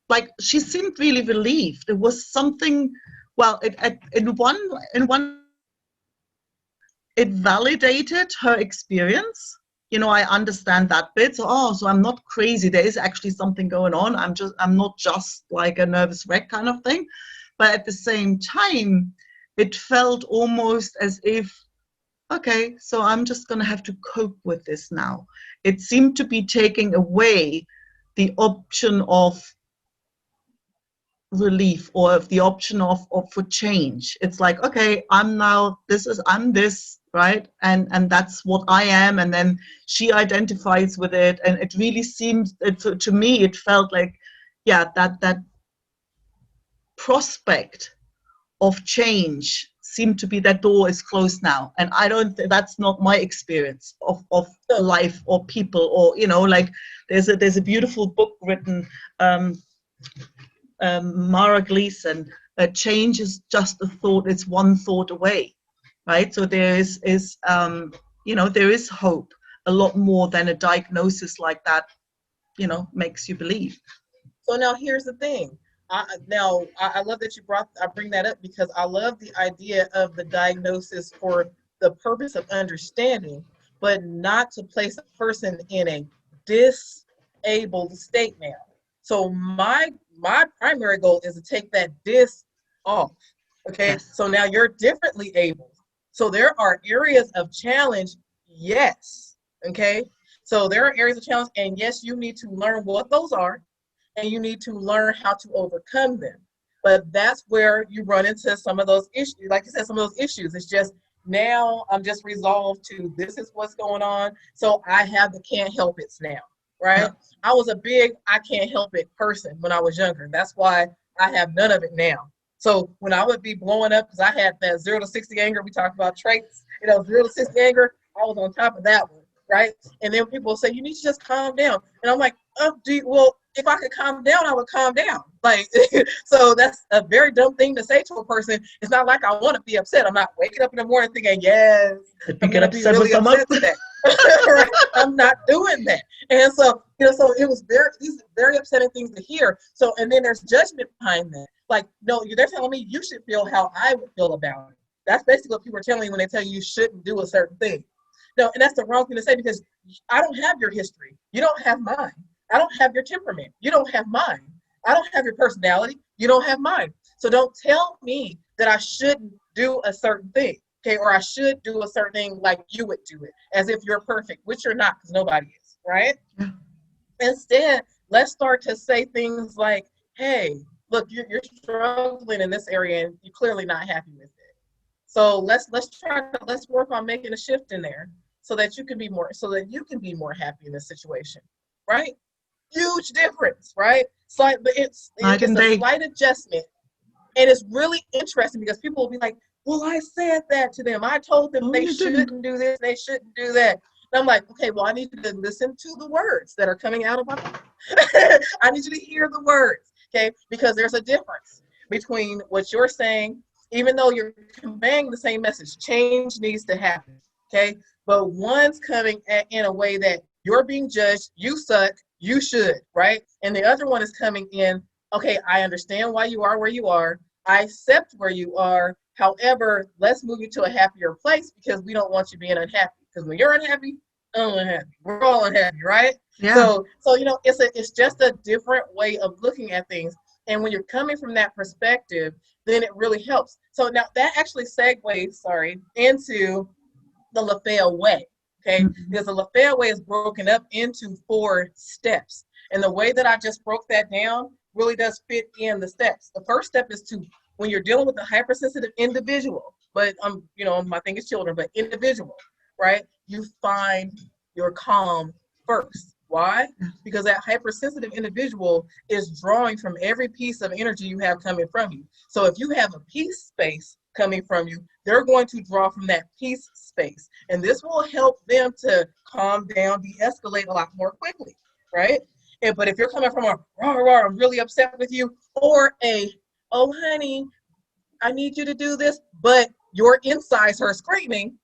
like, she seemed really relieved. There was something, well, in one, it validated her experience. I understand that bit. So I'm not crazy. There is actually something going on. I'm not just like a nervous wreck kind of thing. But at the same time, it felt almost as if, okay, so I'm just going to have to cope with this now. It seemed to be taking away the option of relief or of the option of for change. It's like, okay, I'm this, right, and that's what I am, and then she identifies with it, and it really seems, to me it felt like, yeah, that prospect of change seemed to be, that door is closed now. And that's not my experience of life or people, or like there's a beautiful book written, Mara Gleason, change is just a thought, it's one thought away, right? So there is there is hope, a lot more than a diagnosis like that, makes you believe. So now here's the thing. I love that I bring that up because I love the idea of the diagnosis for the purpose of understanding, but not to place a person in a disabled state now. So my primary goal is to take that dis off. Okay, Yes. so now you're differently able. So there are areas of challenge, yes. Okay, so there are areas of challenge, and yes, you need to learn what those are, and you need to learn how to overcome them. But that's where you run into some of those issues. Like you said, some of those issues. It's just now I'm just resolved to this is what's going on. So I have the can't help it's now, right? Yeah. I was a big I can't help it person when I was younger. That's why I have none of it now. So when I would be blowing up, because I had that 0 to 60 anger, we talked about traits, 0 to 60 anger, I was on top of that one, right? And then people say, you need to just calm down. And I'm like, oh, well, if I could calm down, I would calm down. Like, so that's a very dumb thing to say to a person. It's not like I want to be upset. I'm not waking up in the morning thinking, yes, I'm going to be really upset today. Right? I'm not doing that. And so, so it was these very upsetting things to hear. So, and then there's judgment behind that. Like, no, they're telling me you should feel how I would feel about it. That's basically what people are telling you when they tell you shouldn't do a certain thing. No, and that's the wrong thing to say because I don't have your history. You don't have mine. I don't have your temperament. You don't have mine. I don't have your personality. You don't have mine. So don't tell me that I shouldn't do a certain thing, okay? Or I should do a certain thing like you would do it, as if you're perfect, which you're not, because nobody is, right? Yeah. Instead, let's start to say things like, hey, look, you're struggling in this area and you're clearly not happy with it. So let's work on making a shift in there so that you can be more happy in this situation, right? Huge difference, right? But it's a slight adjustment. And it's really interesting because people will be like, well, I said that to them. I told them they shouldn't do this, they shouldn't do that. And I'm like, okay, well, I need you to listen to the words that are coming out of my mouth. I need you to hear the words, okay? Because there's a difference between what you're saying, even though you're conveying the same message. Change needs to happen, okay? But one's coming in a way that you're being judged, you suck, you should, right? And the other one is coming in, okay, I understand why you are where you are. I accept where you are. However, let's move you to a happier place because we don't want you being unhappy. Because when you're unhappy, I'm unhappy. We're all unhappy, right? Yeah. So it's just a different way of looking at things. And when you're coming from that perspective, then it really helps. So now that actually segues, into the Lafaya Way. Okay, because the Lafaya Way is broken up into 4 steps. And the way that I just broke that down really does fit in the steps. The first step is when you're dealing with a hypersensitive individual, but my thing is children, but individual, right? You find your calm first. Why? Because that hypersensitive individual is drawing from every piece of energy you have coming from you. So if you have a peace space coming from you, they're going to draw from that peace space. And this will help them to calm down, de-escalate a lot more quickly, right? But if you're coming from a rah, rah, I'm really upset with you, or oh honey, I need you to do this, but your insides are screaming,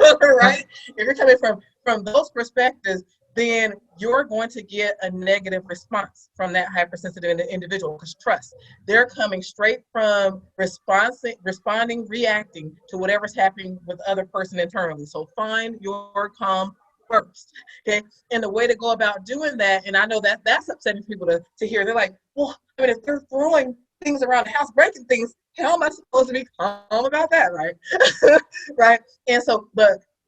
right? If you're coming from those perspectives, then you're going to get a negative response from that hypersensitive individual. Because trust, they're coming straight from responding, reacting to whatever's happening with the other person internally. So find your calm first, okay? And the way to go about doing that, and I know that's upsetting people to hear. They're like, well, I mean, if they're throwing things around the house, breaking things, how am I supposed to be calm about that, right? Right? And so,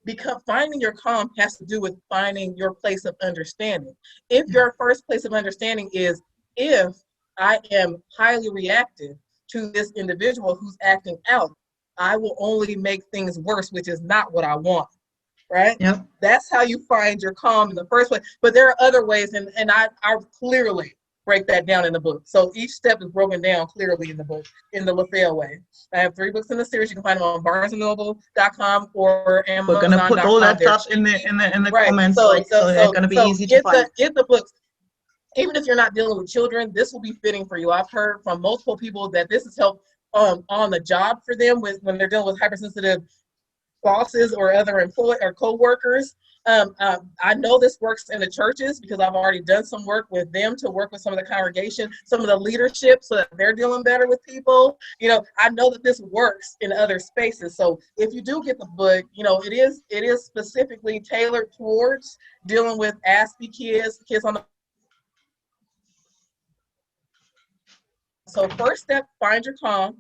because finding your calm has to do with finding your place of understanding. If your first place of understanding is, if I am highly reactive to this individual who's acting out, I will only make things worse, which is not what I want, right? Yep. That's how you find your calm in the first place. But there are other ways, and I clearly break that down in the book. So each step is broken down clearly in the book, in the Lafaya Way. I have 3 books in the series. You can find them on barnesandnoble.com or Amazon.com. We're going to put all that stuff in the right. comments, so they're going to be easy to find. Get the books. Even if you're not dealing with children, this will be fitting for you. I've heard from multiple people that this has helped on the job for them when they're dealing with hypersensitive bosses or other employees or co-workers. I know this works in the churches because I've already done some work with them to work with some of the congregation, some of the leadership, so that they're dealing better with people. You know, I know that this works in other spaces. So if you do get the book, you know, it is specifically tailored towards dealing with ASPE kids on the. So first step, find your calm.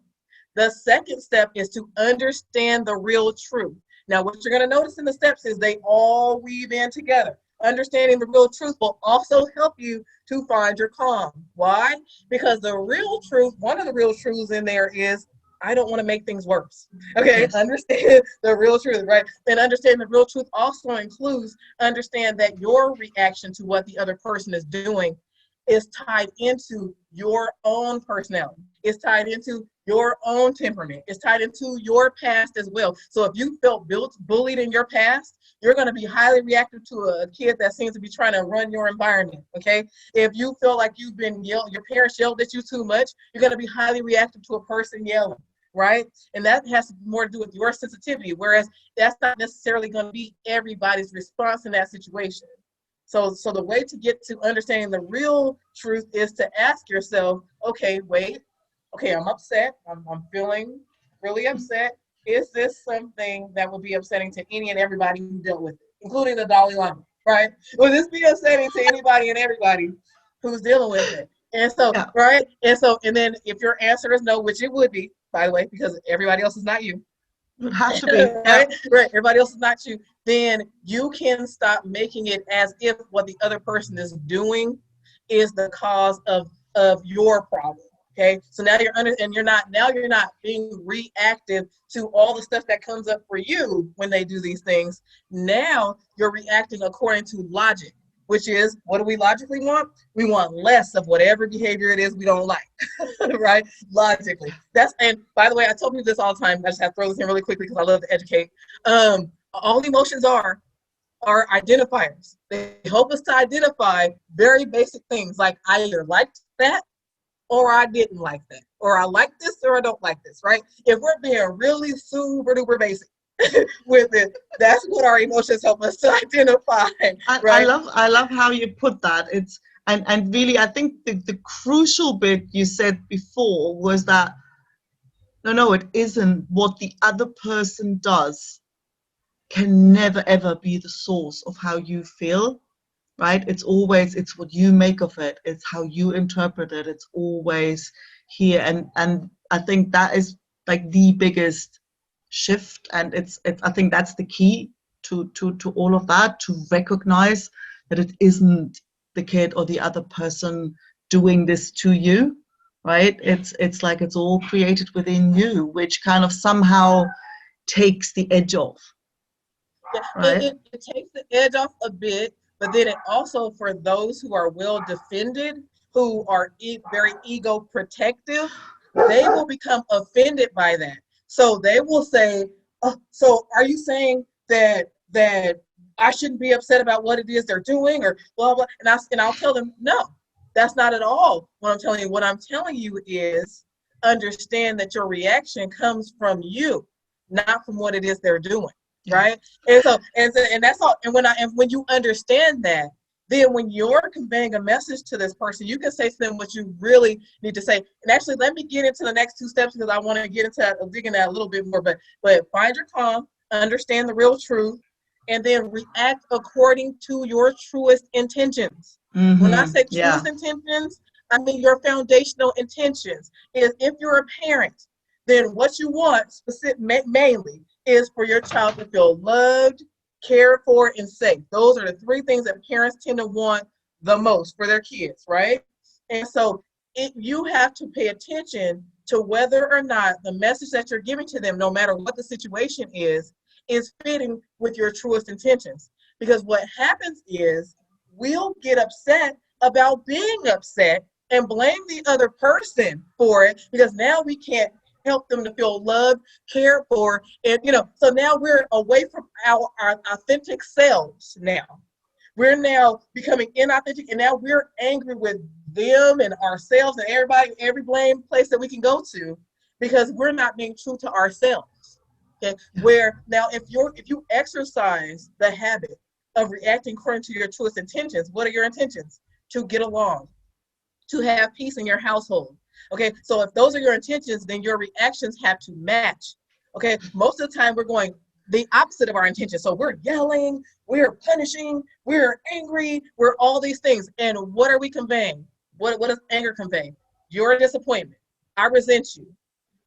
The second step is to understand the real truth. Now, what you're going to notice in the steps is they all weave in together. Understanding the real truth will also help you to find your calm. Why? Because the real truth, one of the real truths in there is, I don't want to make things worse. Okay, yes. Understand the real truth, right? And understand the real truth also includes understand that your reaction to what the other person is doing is tied into your own personality. It's tied into your own temperament. It's tied into your past as well. So if you felt bullied in your past, you're going to be highly reactive to a kid that seems to be trying to run your environment, okay? If you feel like you've been yelled, your parents yelled at you too much, you're going to be highly reactive to a person yelling, right? And that has more to do with your sensitivity, whereas that's not necessarily going to be everybody's response in that situation. So the way to get to understanding the real truth is to ask yourself, okay, wait, okay, I'm upset. I'm feeling really upset. Is this something that would be upsetting to any and everybody who dealt with it, including the Dalai Lama, right? Would this be upsetting to anybody and everybody who's dealing with it? And so, yeah. Right? And then if your answer is no, which it would be, by the way, because everybody else is not you. It has to be. Right? Right. Everybody else is not you. Then you can stop making it as if what the other person is doing is the cause of your problem. Okay. So now you're not being reactive to all the stuff that comes up for you when they do these things. Now you're reacting according to logic, which is, what do we logically want? We want less of whatever behavior it is we don't like, right? Logically. And by the way, I tell people this all the time. I just have to throw this in really quickly because I love to educate. All emotions are identifiers. They help us to identify very basic things like I either liked that or I didn't like that, or I like this or I don't like this, right? If we're being really super duper basic with it, that's what our emotions help us to identify. Right? I love how you put that. It's and really, I think the crucial bit you said before was that no, it isn't. What the other person does can never ever be the source of how you feel, right? It's what you make of it. It's how you interpret it. It's always here, and I think that is like the biggest shift, and it's I think that's the key to all of that, to recognize that it isn't the kid or the other person doing this to you, right? It's like it's all created within you, which kind of somehow takes the edge off. Right? It takes the edge off a bit, but then it also, for those who are well defended, who are very ego protective, they will become offended by that. So they will say, oh, so are you saying that I shouldn't be upset about what it is they're doing, or blah, blah, and I'll tell them, no, that's not at all what I'm telling you. What I'm telling you is understand that your reaction comes from you, not from what it is they're doing. Right? And that's all. And when you understand that, then when you're conveying a message to this person, you can say to them what you really need to say. And actually, let me get into the next two steps because I want to get into that, digging that a little bit more. But find your calm, understand the real truth, and then react according to your truest intentions. Mm-hmm. When I say truest intentions, I mean your foundational intentions. Is if you're a parent, then what you want mainly is for your child to feel loved, cared for, and safe. Those are the three things that parents tend to want the most for their kids, right? And so you have to pay attention to whether or not the message that you're giving to them, no matter what the situation is fitting with your truest intentions. Because what happens is we'll get upset about being upset and blame the other person for it, because now we can't help them to feel loved, cared for, and so now we're away from our authentic selves. Now we're becoming inauthentic, and now we're angry with them and ourselves and everybody, every blame place that we can go to, because we're not being true to ourselves. Okay, where now if you exercise the habit of reacting according to your truest intentions. What are your intentions? To get along, to have peace in your household. Okay, so if those are your intentions, then your reactions have to match. Okay, most of the time we're going the opposite of our intentions. So we're yelling, we're punishing, we're angry, we're all these things. And what are we conveying? What does anger convey? Your disappointment. I resent you.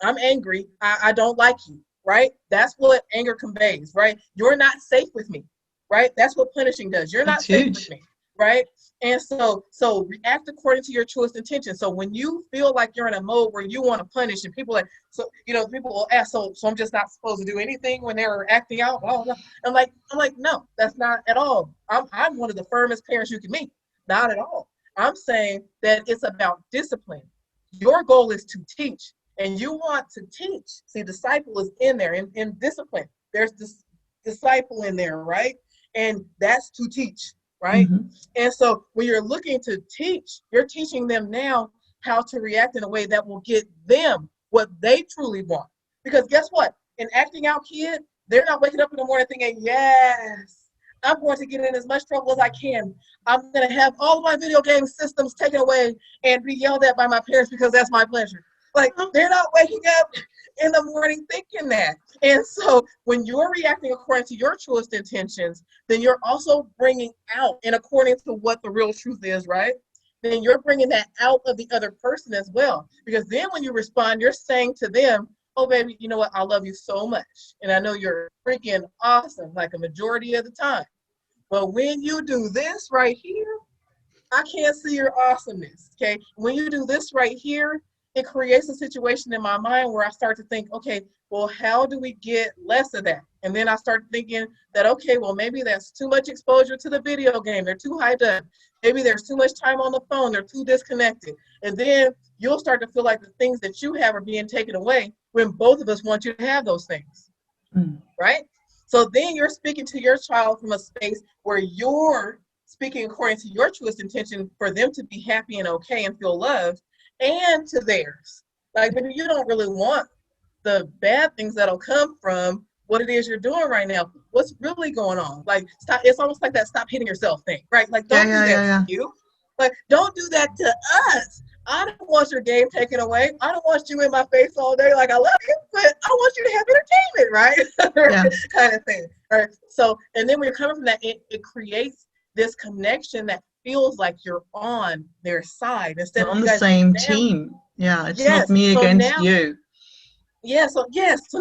I'm angry. I don't like you, right? That's what anger conveys, right? You're not safe with me, right? That's what punishing does. You're not safe with me, right? And so react according to your truest intention. So when you feel like you're in a mode where you want to punish, and people like, so people will ask, so I'm just not supposed to do anything when they're acting out. Blah, blah, blah. I'm like, no, that's not at all. I'm one of the firmest parents you can meet. Not at all. I'm saying that it's about discipline. Your goal is to teach, and you want to teach. See, disciple is in there in discipline. There's this disciple in there, right? And that's to teach. Right? Mm-hmm. And so when you're looking to teach, you're teaching them now how to react in a way that will get them what they truly want. Because guess what? An acting out kid, they're not waking up in the morning thinking, yes, I'm going to get in as much trouble as I can. I'm going to have all of my video game systems taken away and be yelled at by my parents because that's my pleasure. Like, they're not waking up in the morning thinking that. And so when you're reacting according to your truest intentions, then you're also bringing out, and according to what the real truth is, right? Then you're bringing that out of the other person as well. Because then when you respond, you're saying to them, oh, baby, you know what? I love you so much. And I know you're freaking awesome, like a majority of the time. But when you do this right here, I can't see your awesomeness, okay? When you do this right here, it creates a situation in my mind where I start to think, okay, well, how do we get less of that? And then I start thinking that, okay, well, maybe that's too much exposure to the video game. They're too hyped up. Maybe there's too much time on the phone. They're too disconnected. And then you'll start to feel like the things that you have are being taken away when both of us want you to have those things, right? So then you're speaking to your child from a space where you're speaking according to your truest intention for them to be happy and okay and feel loved, and to theirs. Like, maybe you don't really want the bad things that'll come from what it is you're doing right now. What's really going on? Like, stop. It's almost like that stop hitting yourself thing, right? Like, don't do that to you. Like, don't do that to us. I don't want your game taken away. I don't want you in my face all day. Like, I love you, but I want you to have entertainment, right? Kind of thing. Right. So, and then when you're coming from that, it creates this connection that feels like you're on their side instead of on the same team. Yeah, it's not me against you. Yeah, so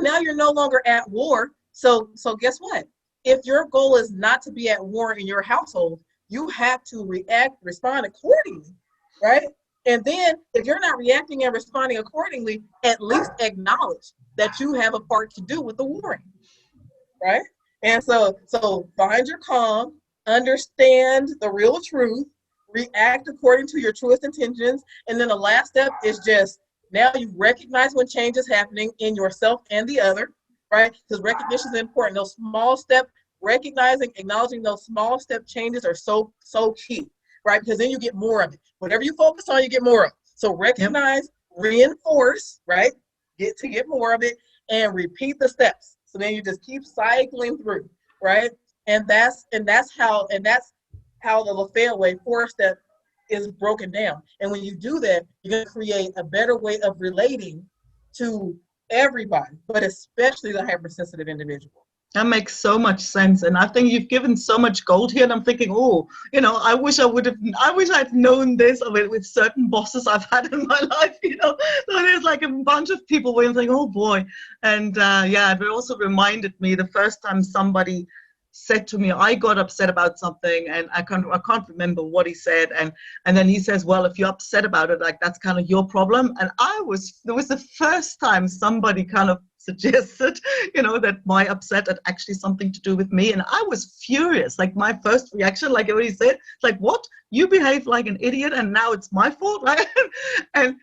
now you're no longer at war. So guess what? If your goal is not to be at war in your household, you have to respond accordingly, right? And then if you're not reacting and responding accordingly, at least acknowledge that you have a part to do with the warring, right? And so find your calm, understand the real truth, react according to your truest intentions, and then the last step is just now you recognize when change is happening in yourself and the other, right? Because recognition is important. Those small steps, recognizing, acknowledging those small step changes are so key, right? Because then you get more of it. Whatever you focus on, you get more of. So recognize, reinforce, right? Get more of it, and repeat the steps. So then you just keep cycling through, right? And that's how the Lafaya Way 4-step is broken down. And when you do that, you're going to create a better way of relating to everybody, but especially the hypersensitive individual. That makes so much sense. And I think you've given so much gold here. And I'm thinking, I wish I'd known this with certain bosses I've had in my life, So there's like a bunch of people where I'm thinking, oh boy. And it also reminded me the first time somebody said to me, I got upset about something, and I can't remember what he said, and then he says, well, if you're upset about it, like, that's kind of your problem. And it was the first time somebody kind of suggested, that my upset had actually something to do with me, and I was furious. Like, my first reaction, like what he said, like, what? You behave like an idiot, and now it's my fault, right? and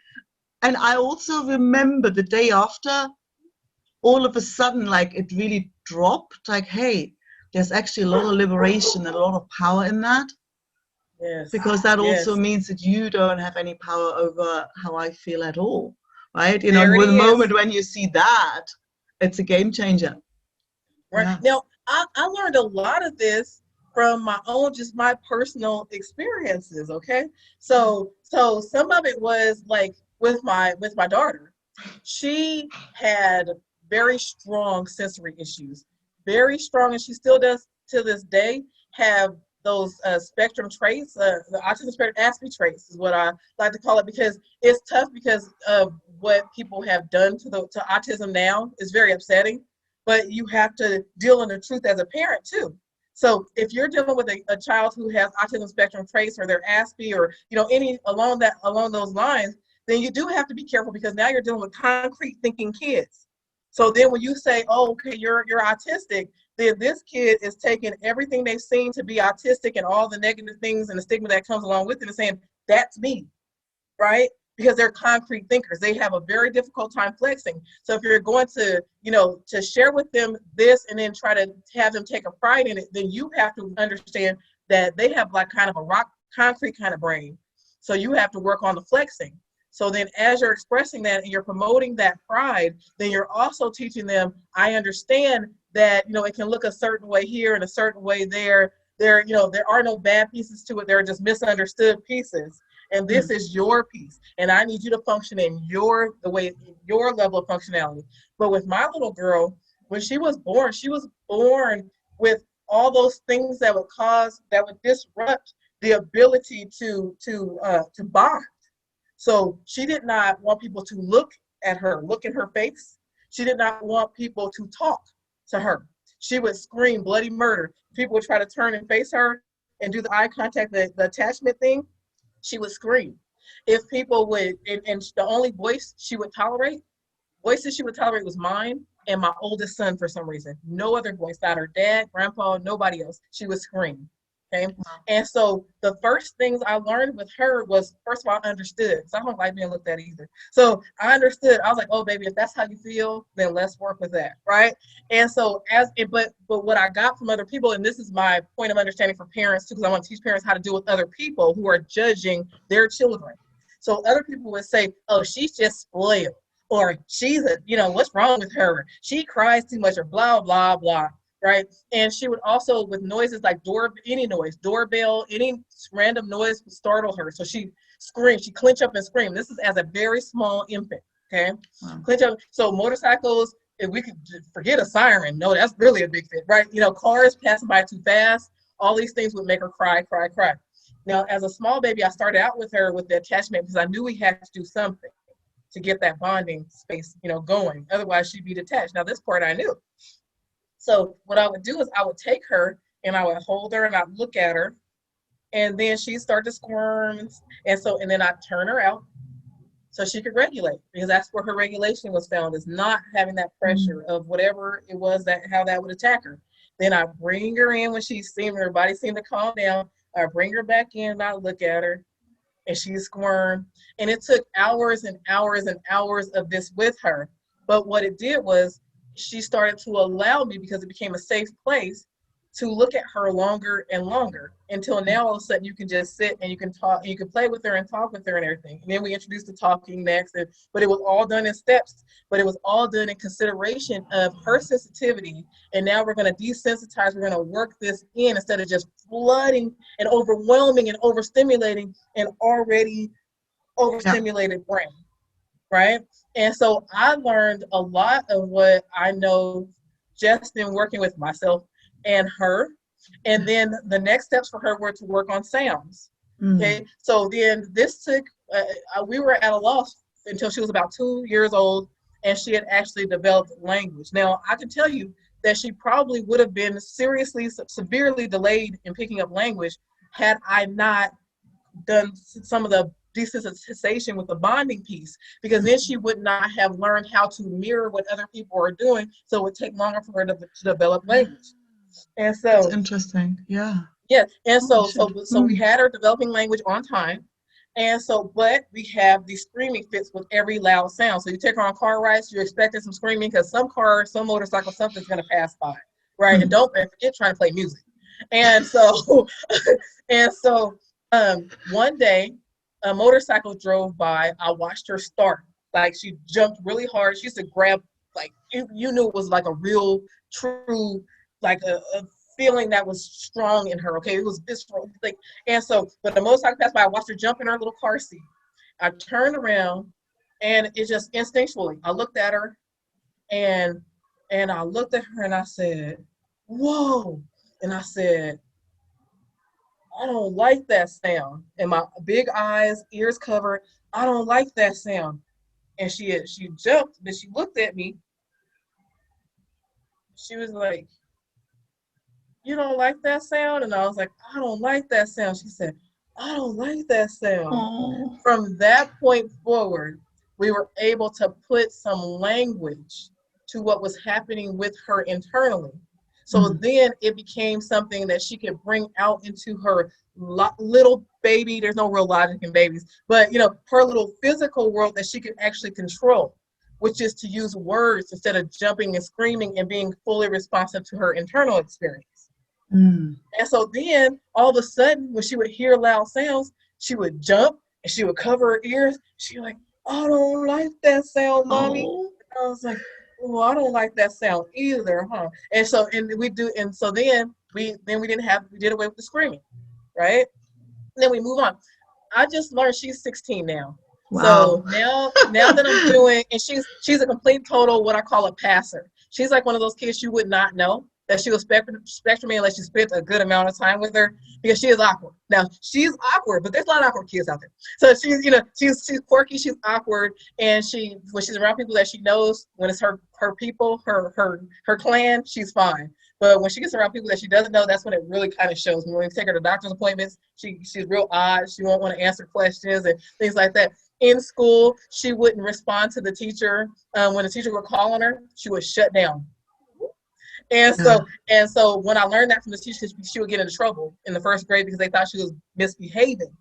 I also remember the day after, all of a sudden, like, it really dropped, like, hey, there's actually a lot of liberation and a lot of power in that. Yes. Because that also means that you don't have any power over how I feel at all, right? The moment when you see that, it's a game changer. Right. Yeah. Now, I learned a lot of this from my own, just my personal experiences. Okay. So some of it was like with my daughter, she had very strong sensory issues, very strong, and she still does to this day have those spectrum traits, the autism spectrum aspect traits is what I like to call it, because it's tough because of what people have done to autism now. It's very upsetting, but you have to deal in the truth as a parent too. So if you're dealing with a child who has autism spectrum traits, or they're Aspie, or any along those lines, then you do have to be careful, because now you're dealing with concrete thinking kids. So then when you say, oh, okay, you're autistic, then this kid is taking everything they've seen to be autistic and all the negative things and the stigma that comes along with it and saying, that's me, right? Because they're concrete thinkers. They have a very difficult time flexing. So if you're going to, to share with them this and then try to have them take a pride in it, then you have to understand that they have like kind of a rock concrete kind of brain. So you have to work on the flexing. So then as you're expressing that and you're promoting that pride, then you're also teaching them, I understand that, it can look a certain way here and a certain way there. There are no bad pieces to it. There are just misunderstood pieces. And this is your piece. And I need you to function in your level of functionality. But with my little girl, when she was born with all those things that would disrupt the ability to bond. So she did not want people to look in her face. She did not want people to talk to her. She would scream bloody murder. People would try to turn and face her and do the eye contact, the attachment thing. She would scream. If people would, and the only voices she would tolerate was mine and my oldest son for some reason. No other voice, not her dad, grandpa, nobody else. She would scream. Okay. Wow. And so the first things I learned with her was, first of all, I understood, because I don't like being looked at either. So I understood. I was like, oh, baby, if that's how you feel, then let's work with that. Right. And so but what I got from other people, and this is my point of understanding for parents too, because I want to teach parents how to deal with other people who are judging their children. So other people would say, oh, she's just spoiled, or she's what's wrong with her? She cries too much, or blah, blah, blah. Right. And she would also, with noises like any noise, doorbell, any random noise would startle her. So she screamed, she clench up and scream. This is as a very small infant. Okay. Wow. Clench up. So motorcycles, if we could forget a siren, no, that's really a big fit, right? Cars passing by too fast, all these things would make her cry, cry, cry. Now, as a small baby, I started out with her with the attachment because I knew we had to do something to get that bonding space, going. Otherwise, she'd be detached. Now, this part I knew. So what I would do is I would take her and I would hold her and I'd look at her, and then she'd start to squirm. And then I'd turn her out so she could regulate, because that's where her regulation was found, is not having that pressure of whatever it was how that would attack her. Then I bring her in when her body seemed to calm down. I bring her back in and I look at her and she squirmed. And it took hours and hours and hours of this with her. But what it did was, she started to allow me, because it became a safe place, to look at her longer and longer, until now all of a sudden you can just sit and you can talk, and you can play with her and talk with her and everything. And then we introduced the talking next, but it was all done in steps, but it was all done in consideration of her sensitivity. And now we're going to desensitize, we're going to work this in, instead of just flooding and overwhelming and overstimulating an already overstimulated brain. Right. And so I learned a lot of what I know just in working with myself and her. And then the next steps for her were to work on sounds. Okay. So then this took, we were at a loss until she was about 2 years old, and she had actually developed language. Now, I can tell you that she probably would have been severely delayed in picking up language had I not done some of the desensitization with the bonding piece, because then she would not have learned how to mirror what other people are doing, so it would take longer for her to develop language. And so that's interesting. And so we had her developing language on time, and so but we have these screaming fits with every loud sound. So you take her on car rides, you're expecting some screaming, because some motorcycle, something's going to pass by, right? And don't forget trying to play music. And so one day a motorcycle drove by. I watched her start. Like, she jumped really hard. She used to grab, like, you knew it was like a real, true, like a feeling that was strong in her. Okay, it was visceral. Like, and so, but the most I passed by, I watched her jump in her little car seat. I turned around, and it just instinctually, I looked at her, and I looked at her, and I said, "Whoa!" And I said, "I don't like that sound." And my big eyes, ears covered, I don't like that sound. And she jumped, but she looked at me. She was like, "You don't like that sound?" And I was like, "I don't like that sound." She said, "I don't like that sound." Oh. From that point forward, we were able to put some language to what was happening with her internally. So then it became something that she could bring out into her little baby. There's no real logic in babies, but her little physical world that she could actually control, which is to use words instead of jumping and screaming and being fully responsive to her internal experience. And so then all of a sudden, when she would hear loud sounds, she would jump and she would cover her ears. She was like, "I don't like that sound, Mommy." Oh. And I was like, "Oh, I don't like that sound either, huh?" And so, then we did away with the screaming, right? And then we move on. I just learned she's 16 now. Wow. So now that I'm doing, and she's a complete total, what I call a passer. She's like one of those kids you would not know that she was spectrum unless you spent a good amount of time with her, because she is awkward. Now she's awkward, but there's a lot of awkward kids out there. So she's quirky, she's awkward, and when she's around people that she knows, when it's her people, her clan, she's fine. But when she gets around people that she doesn't know, that's when it really kind of shows. When we take her to doctor's appointments, she's real odd. She won't want to answer questions and things like that. In school, she wouldn't respond to the teacher. When the teacher would call on her, she would shut down. And so when I learned that from the teacher, she would get into trouble in the first grade because they thought she was misbehaving.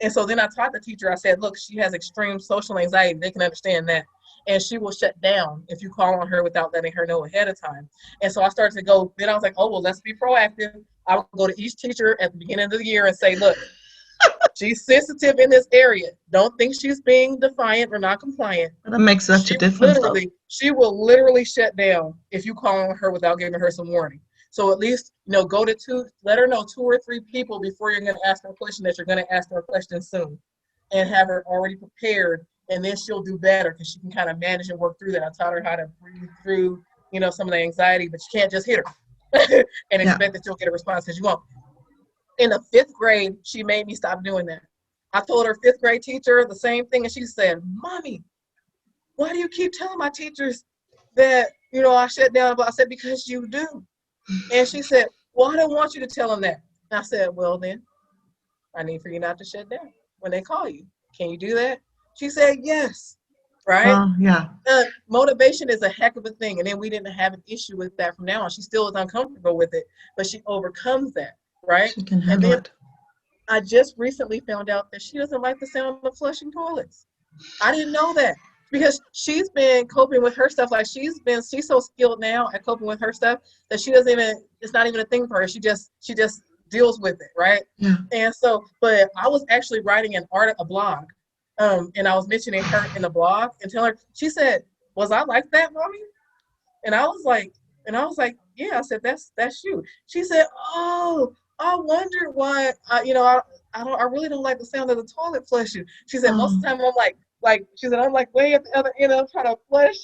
And so then I taught the teacher, I said, "Look, she has extreme social anxiety. They can understand that. And she will shut down if you call on her without letting her know ahead of time." And so I started to go, then I was like, "Oh, well, let's be proactive." I would go to each teacher at the beginning of the year and say, "Look, she's sensitive in this area. Don't think she's being defiant or non-compliant. That makes such a difference, though. She will literally shut down if you call on her without giving her some warning. So at least, go to let her know 2 or 3 people before you're going to ask her a question that you're going to ask her a question soon, and have her already prepared, and then she'll do better because she can kind of manage and work through that." I taught her how to breathe through, some of the anxiety, but you can't just hit her and expect that you'll get a response, because you won't. In the 5th grade, she made me stop doing that. I told her 5th grade teacher the same thing, and she said, "Mommy, why do you keep telling my teachers that, I shut down?" But I said, "Because you do." And she said, "Well, I don't want you to tell them that." And I said, "Well, then I need for you not to shut down when they call you. Can you do that?" She said, "Yes." Right? Yeah. Motivation is a heck of a thing. And then we didn't have an issue with that from now on. She still is uncomfortable with it, but she overcomes that. Right? She can handle it. I just recently found out that she doesn't like the sound of flushing toilets. I didn't know that, because she's been coping with her stuff. Like she's so skilled now at coping with her stuff that it's not even a thing for her. She just deals with it, right? Yeah. And so, but I was actually writing a blog, and I was mentioning her in the blog and telling her, she said, "Was I like that, Mommy?" And I was like, "Yeah." I said, that's you." She said, "Oh, I wondered why, I really don't like the sound of the toilet flushing." She said, "Most of the time I'm she said, I'm like way at the other end, I'm trying to flush."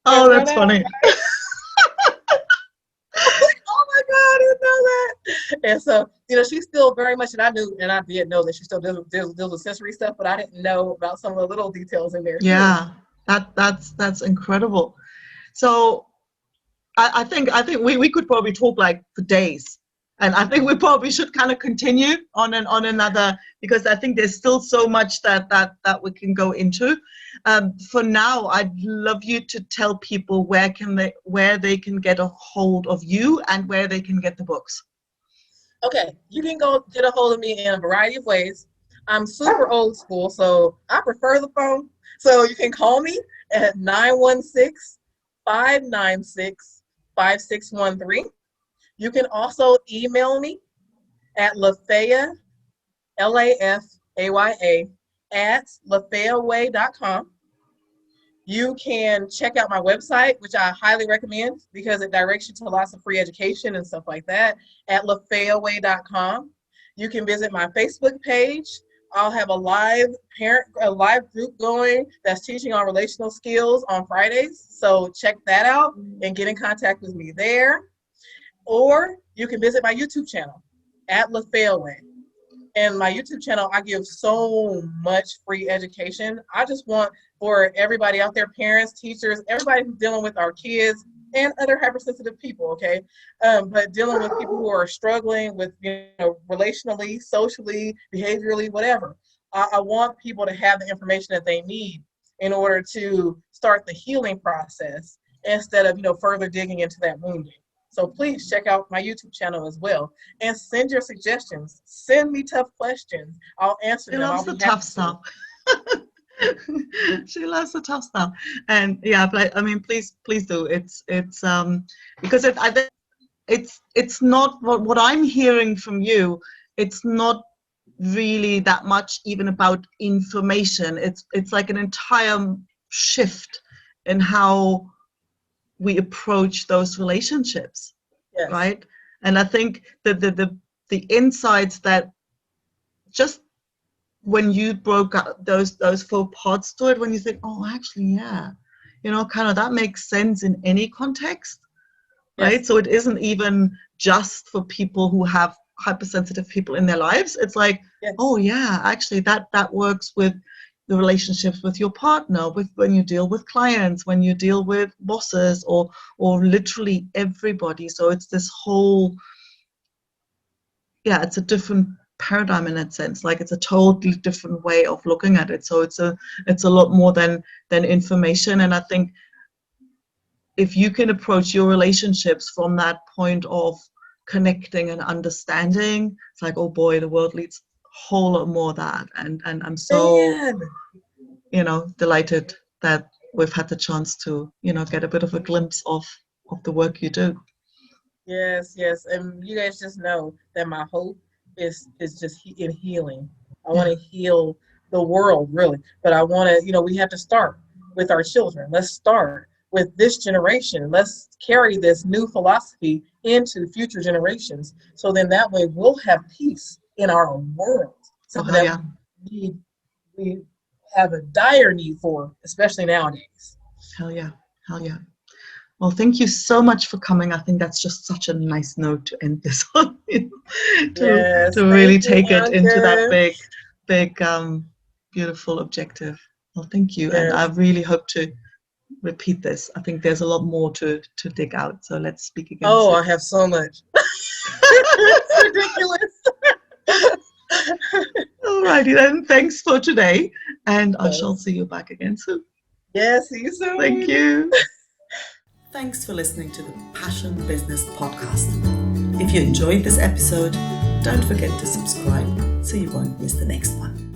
Oh, that's funny. I was like, "Oh my God, I didn't know that." And so, she's still very much, and I did know that she still deals with sensory stuff, but I didn't know about some of the little details in there. Yeah, that's incredible. So I think we could probably talk for days, and I think we probably should kind of continue on another, because I think there's still so much that we can go into. For now, I'd love you to tell people where they can get a hold of you and where they can get the books. Okay, you can go get a hold of me in a variety of ways. I'm super old school, so I prefer the phone. So you can call me at 916-596-5613. You can also email me at Lafaya, Lafaya, at LafayaWay.com. You can check out my website, which I highly recommend because it directs you to lots of free education and stuff like that, at lafayaway.com. You can visit my Facebook page. I'll have a live group going that's teaching on relational skills on Fridays. So check that out and get in contact with me there. Or you can visit my YouTube channel at Lafaya Way. And my YouTube channel, I give so much free education. I just want for everybody out there, parents, teachers, everybody who's dealing with our kids and other hypersensitive people, okay? But dealing with people who are struggling with, relationally, socially, behaviorally, whatever. I want people to have the information that they need in order to start the healing process instead of, further digging into that wounding. So please check out my YouTube channel as well and send your suggestions. Send me tough questions. I'll answer them. She loves the tough stuff. She loves the tough stuff. And yeah, but I mean, please do. It's because I think it's not what I'm hearing from you. It's not really that much even about information. It's like an entire shift in how we approach those relationships. Yes. Right? And I think that the insights that just when you broke out those 4 parts to it, when you think, oh, actually, yeah, kind of that makes sense in any context, right? Yes. So it isn't even just for people who have hypersensitive people in their lives. It's like, yes. Oh yeah, actually that works with the relationships with your partner, with when you deal with clients, when you deal with bosses, or literally everybody. So it's this whole, it's a different paradigm in that sense. Like it's a totally different way of looking at it. So it's a lot more than information. And I think if you can approach your relationships from that point of connecting and understanding, it's like, oh boy, the world needs a whole lot more of that. And I'm so, delighted that we've had the chance to, get a bit of a glimpse of the work you do. Yes. And you guys just know that my hope is just in healing. I want to heal the world, really. But I want to, we have to start with our children. Let's start with this generation. Let's carry this new philosophy into future generations. So then that way we'll have peace in our own world. Something that we have a dire need for, especially nowadays. Hell yeah. Well, thank you so much for coming. I think that's just such a nice note to end this on, to really take it into that big, beautiful objective. Well, thank you. Yes. And I really hope to repeat this. I think there's a lot more to dig out. So let's speak again. Oh, soon. I have so much. It's ridiculous. Alrighty then. Thanks for today. And I shall see you back again soon. Yeah, see you soon. Thank you. Thanks for listening to the Passion Business Podcast. If you enjoyed this episode, don't forget to subscribe so you won't miss the next one.